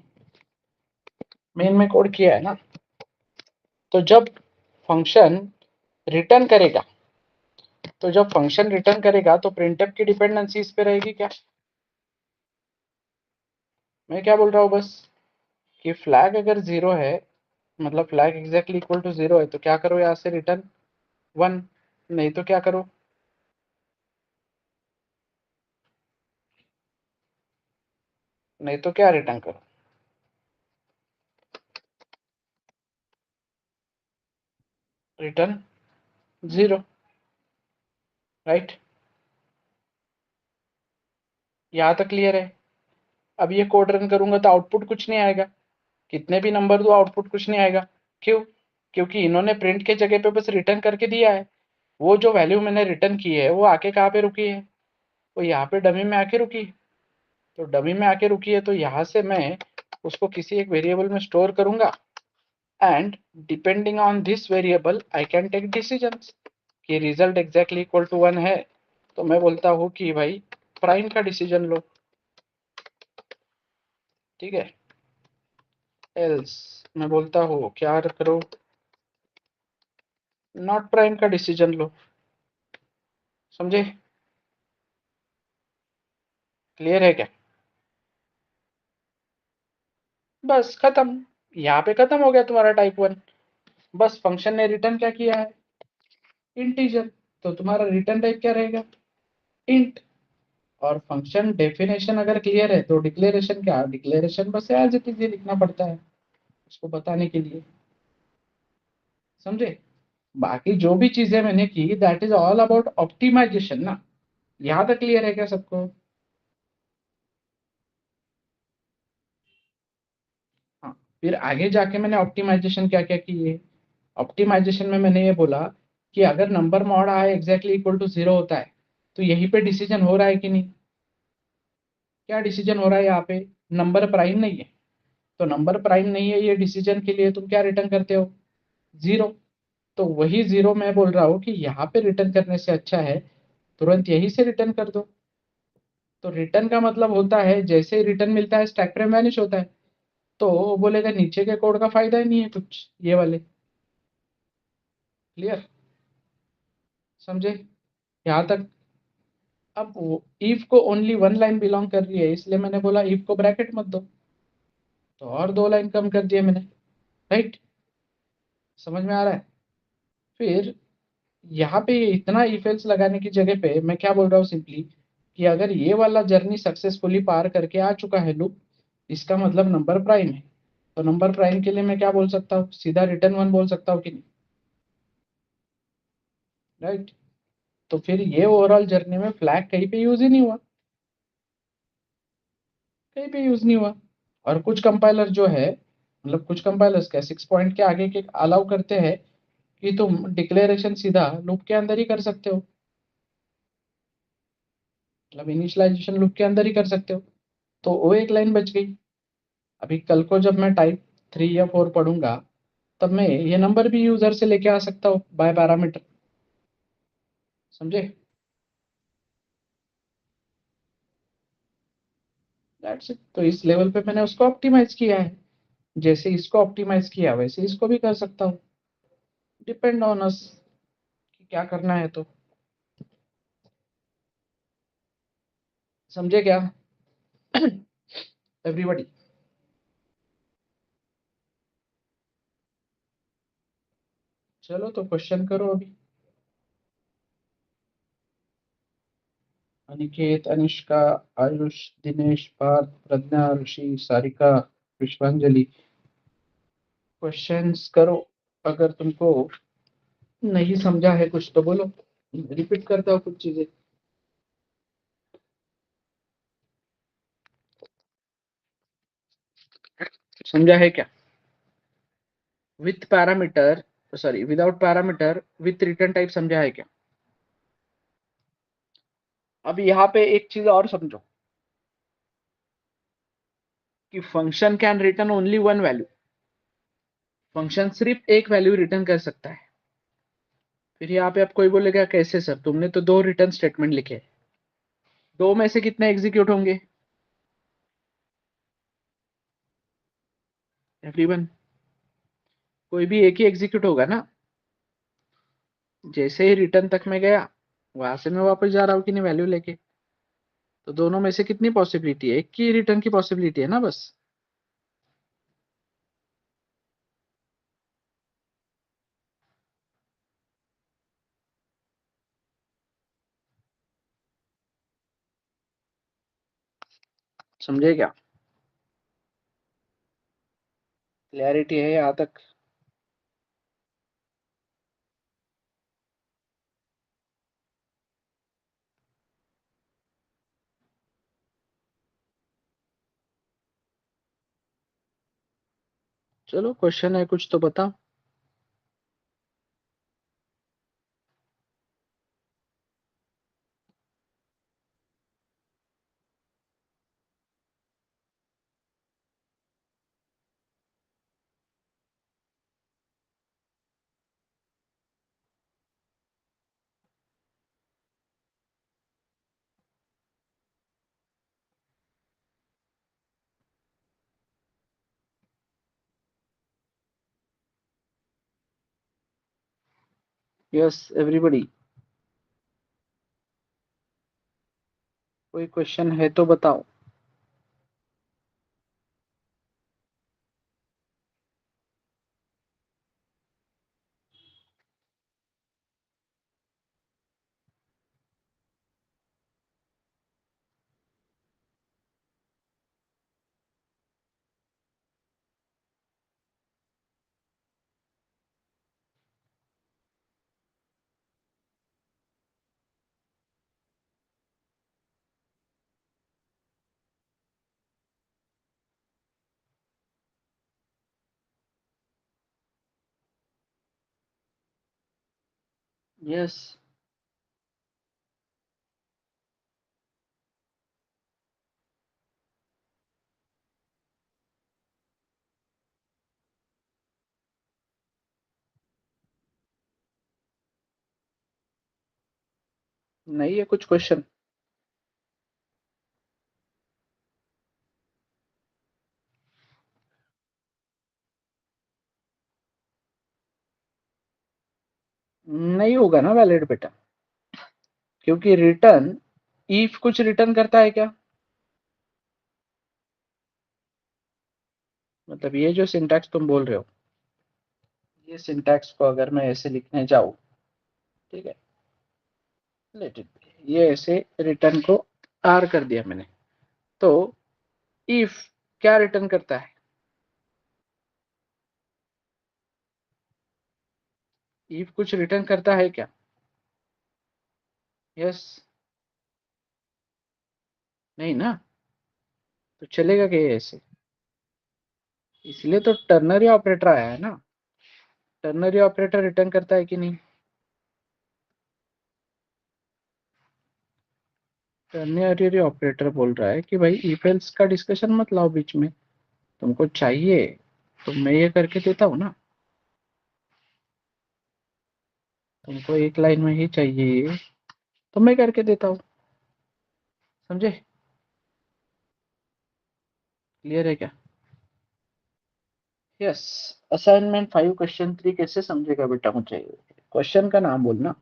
मेन में कोड किया है ना। तो जब फंक्शन रिटर्न करेगा, तो प्रिंटफ की डिपेंडेंसी इस पे रहेगी क्या? मैं क्या बोल रहा हूँ बस, कि फ्लैग अगर 0 है, मतलब फ्लैग एग्जैक्टली इक्वल टू 0 है, तो क्या करो यहाँ से रिटर्न 1, नहीं तो क्या करो, नहीं तो क्या रिटर्न करो, रिटर्न 0, राइट। यहाँ तक क्लियर है। अब ये कोड रन करूंगा तो आउटपुट कुछ नहीं आएगा, कितने भी नंबर दो आउटपुट कुछ नहीं आएगा। क्यों? क्योंकि इन्होंने प्रिंट के जगह पे बस रिटर्न करके दिया है। वो जो वैल्यू मैंने रिटर्न की है वो आके कहाँ पे रुकी है, वो यहाँ पे डमी में आके रुकी। तो डमी में आके रुकी है, तो यहाँ से मैं उसको किसी एक वेरिएबल में स्टोर करूंगा, and depending on this variable I can take decisions. कि रिजल्ट एग्जैक्टली इक्वल टू 1 है, तो मैं बोलता हूँ कि भाई प्राइम का डिसीजन लो, ठीक है। एल्स मैं बोलता हूँ क्या करो, नॉट प्राइम का डिसीजन लो, समझे। क्लियर है क्या? बस खत्म, यहाँ पे खत्म हो गया तुम्हारा टाइप 1। बस फंक्शन ने रिटर्न क्या किया है, इंटीजर, तो तुम्हारा रिटर्न टाइप क्या रहेगा, इंट। और फंक्शन डेफिनेशन अगर क्लियर है तो डिक्लेरेशन क्या, डिक्लेरेशन बस एज इट इज लिखना पड़ता है उसको बताने के लिए, समझे। बाकी जो भी चीजें मैंने की that is all about optimization ना। यहाँ तक क्लियर है क्या सबको? हाँ, फिर आगे जाके मैंने ऑप्टिमाइजेशन क्या क्या की है। ऑप्टिमाइजेशन में मैंने ये बोला कि अगर नंबर मॉड आए एग्जैक्टली इक्वल टू 0 होता है, तो यहीं पे डिसीजन हो रहा है कि नहीं। क्या डिसीजन हो रहा है यहाँ पे, नंबर प्राइम नहीं है। तो नंबर प्राइम नहीं है ये डिसीजन के लिए तुम क्या रिटर्न करते हो, 0। तो वही 0 मैं बोल रहा हूँ कि यहाँ पे रिटर्न करने से अच्छा है तुरंत यहीं से रिटर्न कर दो। तो रिटर्न का मतलब होता है जैसे ही रिटर्न मिलता है स्टैक फ्रेम वैनिश होता है। तो वो बोलेगा नीचे के कोड का फायदा ही नहीं है कुछ, ये वाले। क्लियर, समझे यहाँ तक। अब इफ को ओनली वन लाइन बिलोंग कर रही है, इसलिए मैंने बोला इफ को ब्रैकेट मत दो, तो और 2 लाइन कम कर दिए मैंने, राइट। समझ में आ रहा है। फिर यहाँ पे इतना इफ एल्स लगाने की जगह पे मैं क्या बोल रहा हूँ सिंपली, कि अगर ये वाला जर्नी सक्सेसफुली पार करके आ चुका है लूप, इसका मतलब नंबर प्राइम है। तो नंबर प्राइम के लिए मैं क्या बोल सकता हूँ, सीधा रिटर्न 1 बोल सकता हूँ कि नहीं, राइट। तो फिर ये ओवरऑल जर्नी में फ्लैग कहीं पे यूज ही नहीं हुआ, कहीं पे यूज नहीं हुआ। और कुछ कंपाइलर जो है, मतलब कुछ कंपाइलर्स क्या 6 पॉइंट के आगे के अलाउ करते हैं कि तुम डिक्लेरेशन सीधा लूप के अंदर ही कर सकते हो। मतलब इनिशियलाइजेशन लूप के अंदर ही कर सकते हो। तो वो एक लाइन बच गई। अभी कल को जब मैं टाइप 3 या 4 पढ़ूंगा, तब मैं ये नंबर भी यूजर से लेके आ सकता हूँ बाय पैरामीटर। समझे? That's it. तो इस लेवल पे मैंने उसको ऑप्टिमाइज किया है। जैसे इसको ऑप्टिमाइज किया वैसे इसको भी कर सकता हूँ। डिपेंड ऑन अस कि क्या करना है। तो समझे क्या एवरीबॉडी? चलो तो क्वेश्चन करो अभी। अनिकेत, अनुष्का, आयुष, दिनेश, पार्थ, प्रज्ञा, ऋषि, सारिका, पुष्पांजलि, क्वेश्चंस करो। अगर तुमको नहीं समझा है कुछ तो बोलो, रिपीट करता हूँ कुछ चीजें। समझा है क्या? With parameter, sorry without parameter with return type, समझा है क्या? अब यहाँ पे एक चीज और समझो कि function can return only one value. Function सिर्फ एक वैल्यू रिटर्न कर सकता है। फिर यहाँ पे आप कोई बोलेगा कैसे सर, तुमने तो दो रिटर्न स्टेटमेंट लिखे, दो में से कितने एग्जीक्यूट होंगे? एवरीवन, कोई भी एक ही एग्जीक्यूट होगा ना। जैसे ही रिटर्न तक में गया, वहां से मैं वापस जा रहा हूँ कि नहीं वैल्यू लेके। तो दोनों में से कितनी पॉसिबिलिटी है? एक की रिटर्न की पॉसिबिलिटी है ना बस। समझे क्या? क्लैरिटी है यहाँ तक? चलो क्वेश्चन है कुछ तो बताओ। यस एवरीबॉडी, कोई क्वेश्चन है तो बताओ। यस। नहीं है कुछ क्वेश्चन? नहीं होगा ना वैलिड बेटा, क्योंकि रिटर्न, इफ कुछ रिटर्न करता है क्या? मतलब ये जो सिंटैक्स तुम बोल रहे हो, ये सिंटैक्स को अगर मैं ऐसे लिखने जाऊँ, ठीक है, लेट इट, ये ऐसे रिटर्न को आर कर दिया मैंने। तो इफ क्या रिटर्न करता है? इफ कुछ रिटर्न करता है क्या? यस। नहीं ना, तो चलेगा क्या ये ऐसे? इसलिए तो टर्नरी ऑपरेटर आया है ना। टर्नरी ऑपरेटर रिटर्न करता है कि नहीं? टर्नरी ऑपरेटर बोल रहा है कि भाई इफ एल्स का डिस्कशन मत लाओ बीच में, तुमको चाहिए तो मैं ये करके देता हूँ ना, तुमको एक लाइन में ही चाहिए तो मैं करके देता हूँ, समझे? क्लियर है क्या? यस। असाइनमेंट 5 क्वेश्चन 3 कैसे समझेगा बेटा मुझे? क्वेश्चन का नाम बोलना।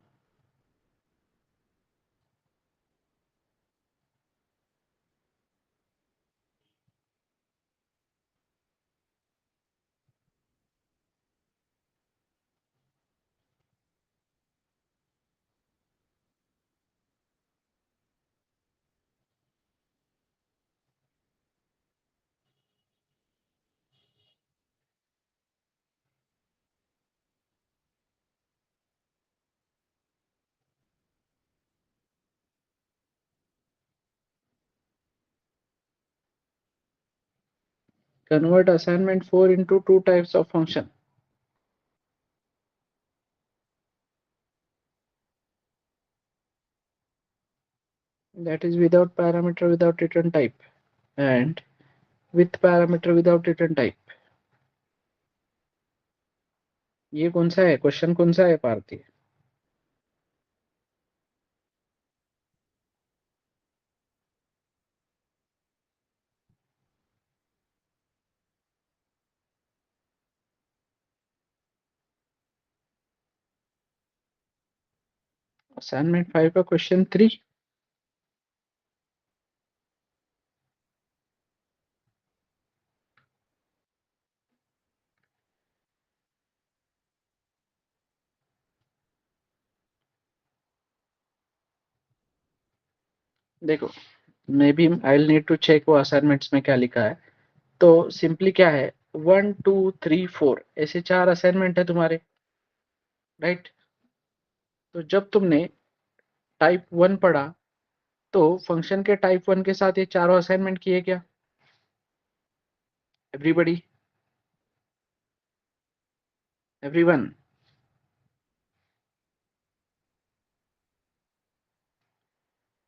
Convert assignment 4 into two types of function. That is without parameter without return type and with parameter without return type. ये कौन सा है क्वेश्चन, कौन सा है पार्थी? असाइनमेंट 5 का क्वेश्चन 3। देखो, maybe I need to check वो असाइनमेंट्स में क्या लिखा है। तो सिंपली क्या है, 1 2 3 4 ऐसे 4 असाइनमेंट है तुम्हारे, राइट? तो जब तुमने टाइप 1 पढ़ा तो फंक्शन के टाइप 1 के साथ ये चारों असाइनमेंट किए क्या? Everybody, everyone?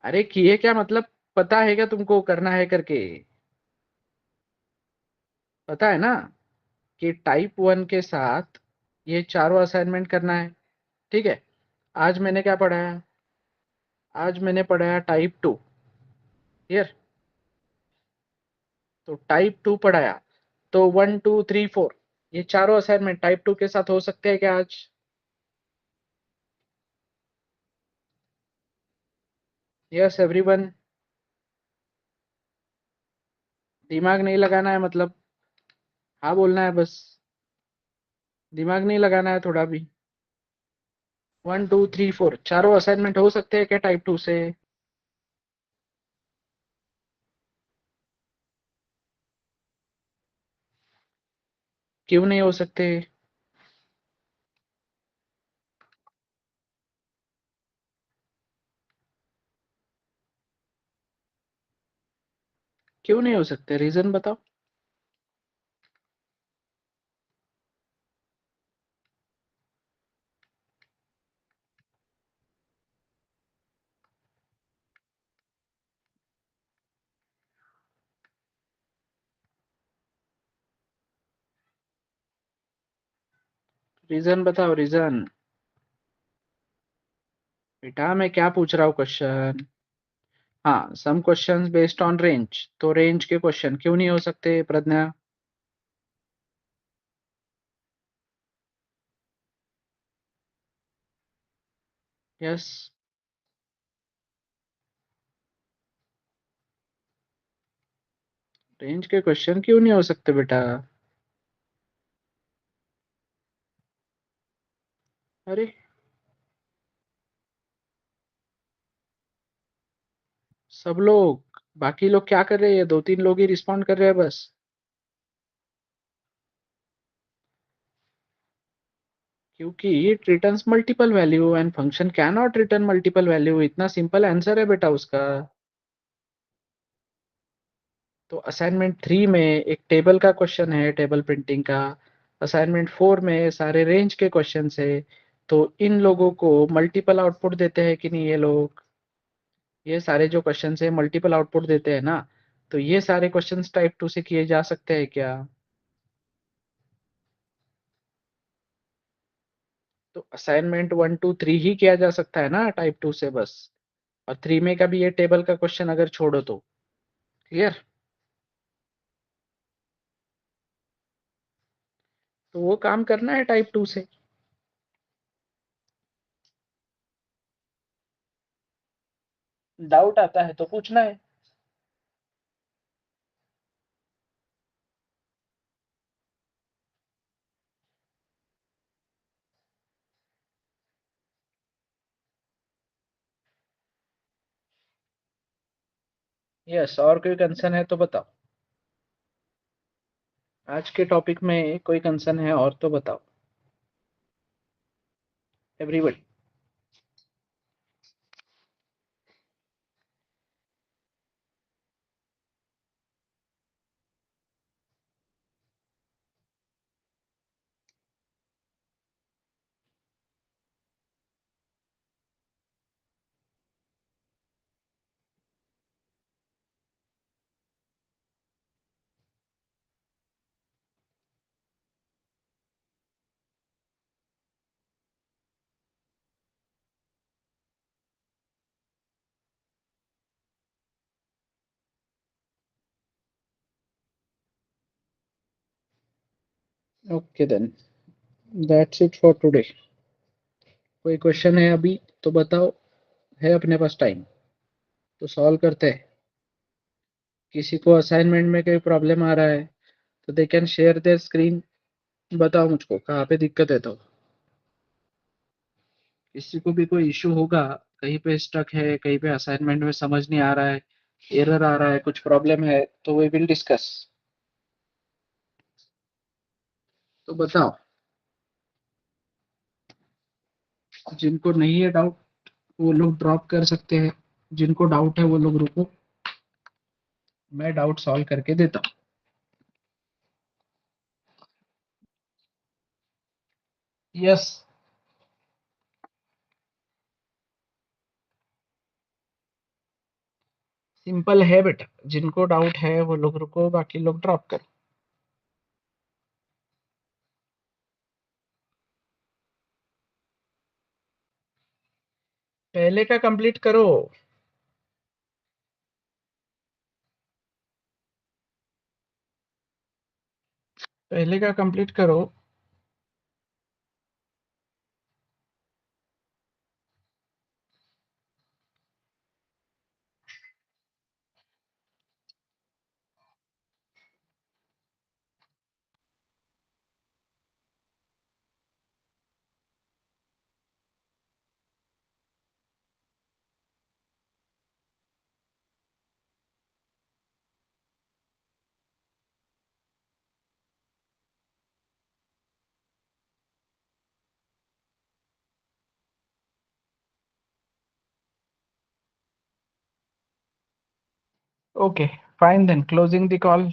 अरे किए क्या मतलब, पता है क्या तुमको करना है करके? पता है ना कि टाइप 1 के साथ ये चारों असाइनमेंट करना है, ठीक है? आज मैंने क्या पढ़ाया? आज मैंने पढ़ाया टाइप 2। क्लियर? तो टाइप 2 पढ़ाया, तो 1 2 3 4 ये चारों असाइनमेंट टाइप 2 के साथ हो सकते हैं क्या आज? Yes everyone? दिमाग नहीं लगाना है मतलब, हाँ बोलना है बस, दिमाग नहीं लगाना है थोड़ा भी। 1 2 3 4 चारों असाइनमेंट हो सकते हैं क्या टाइप 2 से? क्यों नहीं हो सकते? क्यों नहीं हो सकते, रीजन बताओ। रीजन बताओ, रीजन। बेटा मैं क्या पूछ रहा हूँ क्वेश्चन? हाँ, some questions based on range, तो रेंज के क्वेश्चन क्यों नहीं हो सकते प्रज्ञा? यस। रेंज के क्वेश्चन क्यों नहीं हो सकते बेटा? अरे सब लोग, बाकी लोग क्या कर रहे हैं? 2 3 लोग ही रिस्पॉन्ड कर रहे हैं बस। क्योंकि it returns multiple value and function can not return multiple value, इतना सिंपल आंसर है बेटा उसका। तो असाइनमेंट 3 में एक टेबल का क्वेश्चन है, टेबल प्रिंटिंग का। असाइनमेंट 4 में सारे रेंज के क्वेश्चन है। तो इन लोगों को मल्टीपल आउटपुट देते हैं कि नहीं ये लोग? ये सारे जो क्वेश्चन है मल्टीपल आउटपुट देते हैं ना, तो ये सारे क्वेश्चंस टाइप 2 से किए जा सकते हैं क्या? तो असाइनमेंट 1 2 3 ही किया जा सकता है ना टाइप 2 से बस। और 3 में का भी ये टेबल का क्वेश्चन अगर छोड़ो तो क्लियर। तो वो काम करना है टाइप 2 से। डाउट आता है तो पूछना है। यस, और कोई कंसर्न है तो बताओ। आज के टॉपिक में कोई कंसर्न है और तो बताओ। Everybody. Okay then, that's it for today. कोई क्वेश्चन है अभी तो बताओ। है अपने पास टाइम तो सॉल्व करते हैं। किसी को असाइनमेंट में कोई प्रॉब्लम आ रहा है तो they can share their screen. बताओ मुझको कहाँ पे दिक्कत है। तो किसी को भी कोई इशू होगा, कहीं पे स्टक है, कहीं पे असाइनमेंट में समझ नहीं आ रहा है, एरर आ रहा है, कुछ प्रॉब्लम है, तो वी विल डिस्कस। तो बताओ। जिनको नहीं है डाउट वो लोग ड्रॉप कर सकते हैं। जिनको डाउट है वो लोग रुको, मैं डाउट सॉल्व करके देता हूँ। यस। सिंपल है बेटा, जिनको डाउट है वो लोग रुको, बाकी लोग ड्रॉप करो। पहले का कंप्लीट करो। पहले का कंप्लीट करो। Okay, fine then, closing the call.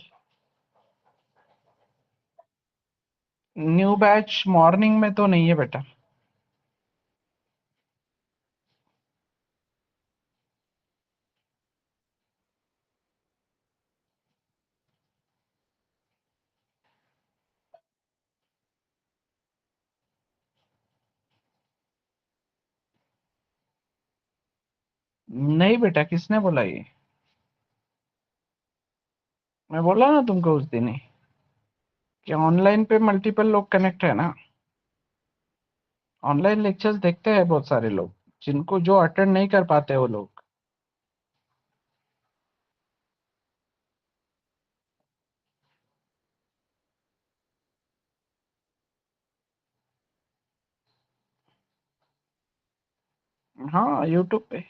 New batch morning में तो नहीं है बेटा। नहीं बेटा, किसने बोला ये? मैं बोला ना तुमको उस दिन ही कि ऑनलाइन पे मल्टीपल लोग कनेक्ट है ना। ऑनलाइन लेक्चर्स देखते हैं बहुत सारे लोग, जिनको जो अटेंड नहीं कर पाते वो लोग। हाँ, यूट्यूब पे।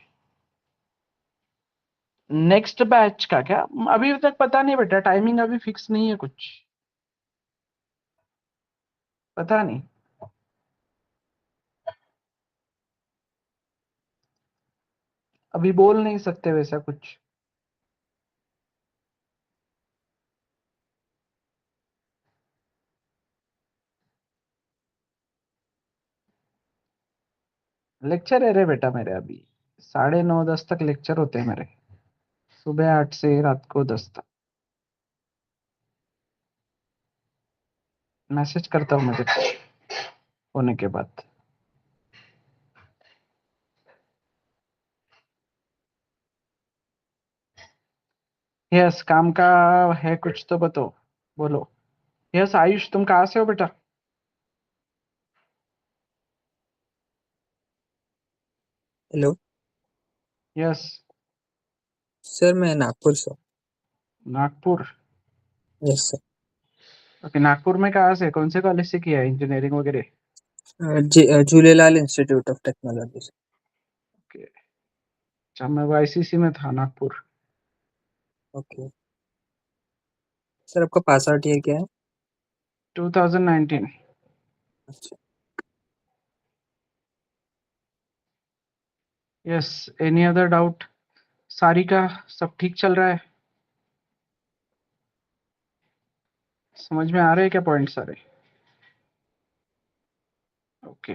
नेक्स्ट बैच का क्या? अभी तक पता नहीं बेटा, टाइमिंग अभी फिक्स नहीं है कुछ। पता नहीं। अभी बोल नहीं सकते वैसा कुछ। लेक्चर है रे बेटा मेरे अभी। 9:30 तक लेक्चर होते हैं मेरे, सुबह 8 से रात को 10 तक। मैसेज करता हूँ मुझे होने के बाद। यस, काम का है कुछ तो बताओ, बोलो। यस आयुष, तुम कहाँ से हो बेटा? Hello yes. सर, मैं नागपुर से। Nagpur. Yes sir. Okay, Nagpur में कहाँ से, कौन से कॉलेज से किया है इंजीनियरिंग वगैरह? Jhulelal institute of technology. Okay, अच्छा मैं वाईसीसी में था नागपुर। ओके सर, आपका पास आउट ईयर क्या है? 2019। अच्छा। Yes, any other doubt? सारी का सब ठीक चल रहा है? समझ में आ रहे हैं क्या पॉइंट सारे? ओके।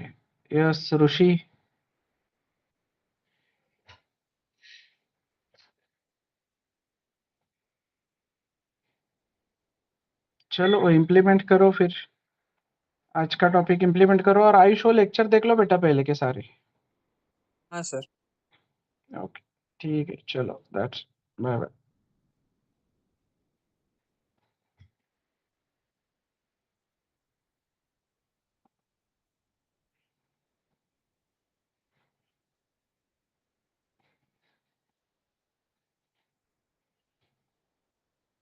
यस ऋषि। चलो इम्प्लीमेंट करो फिर, आज का टॉपिक इम्प्लीमेंट करो। और आयुष वो लेक्चर देख लो बेटा पहले के सारे। हाँ सर। ओके ठीक है, चलो दैट्स, बाय बाय।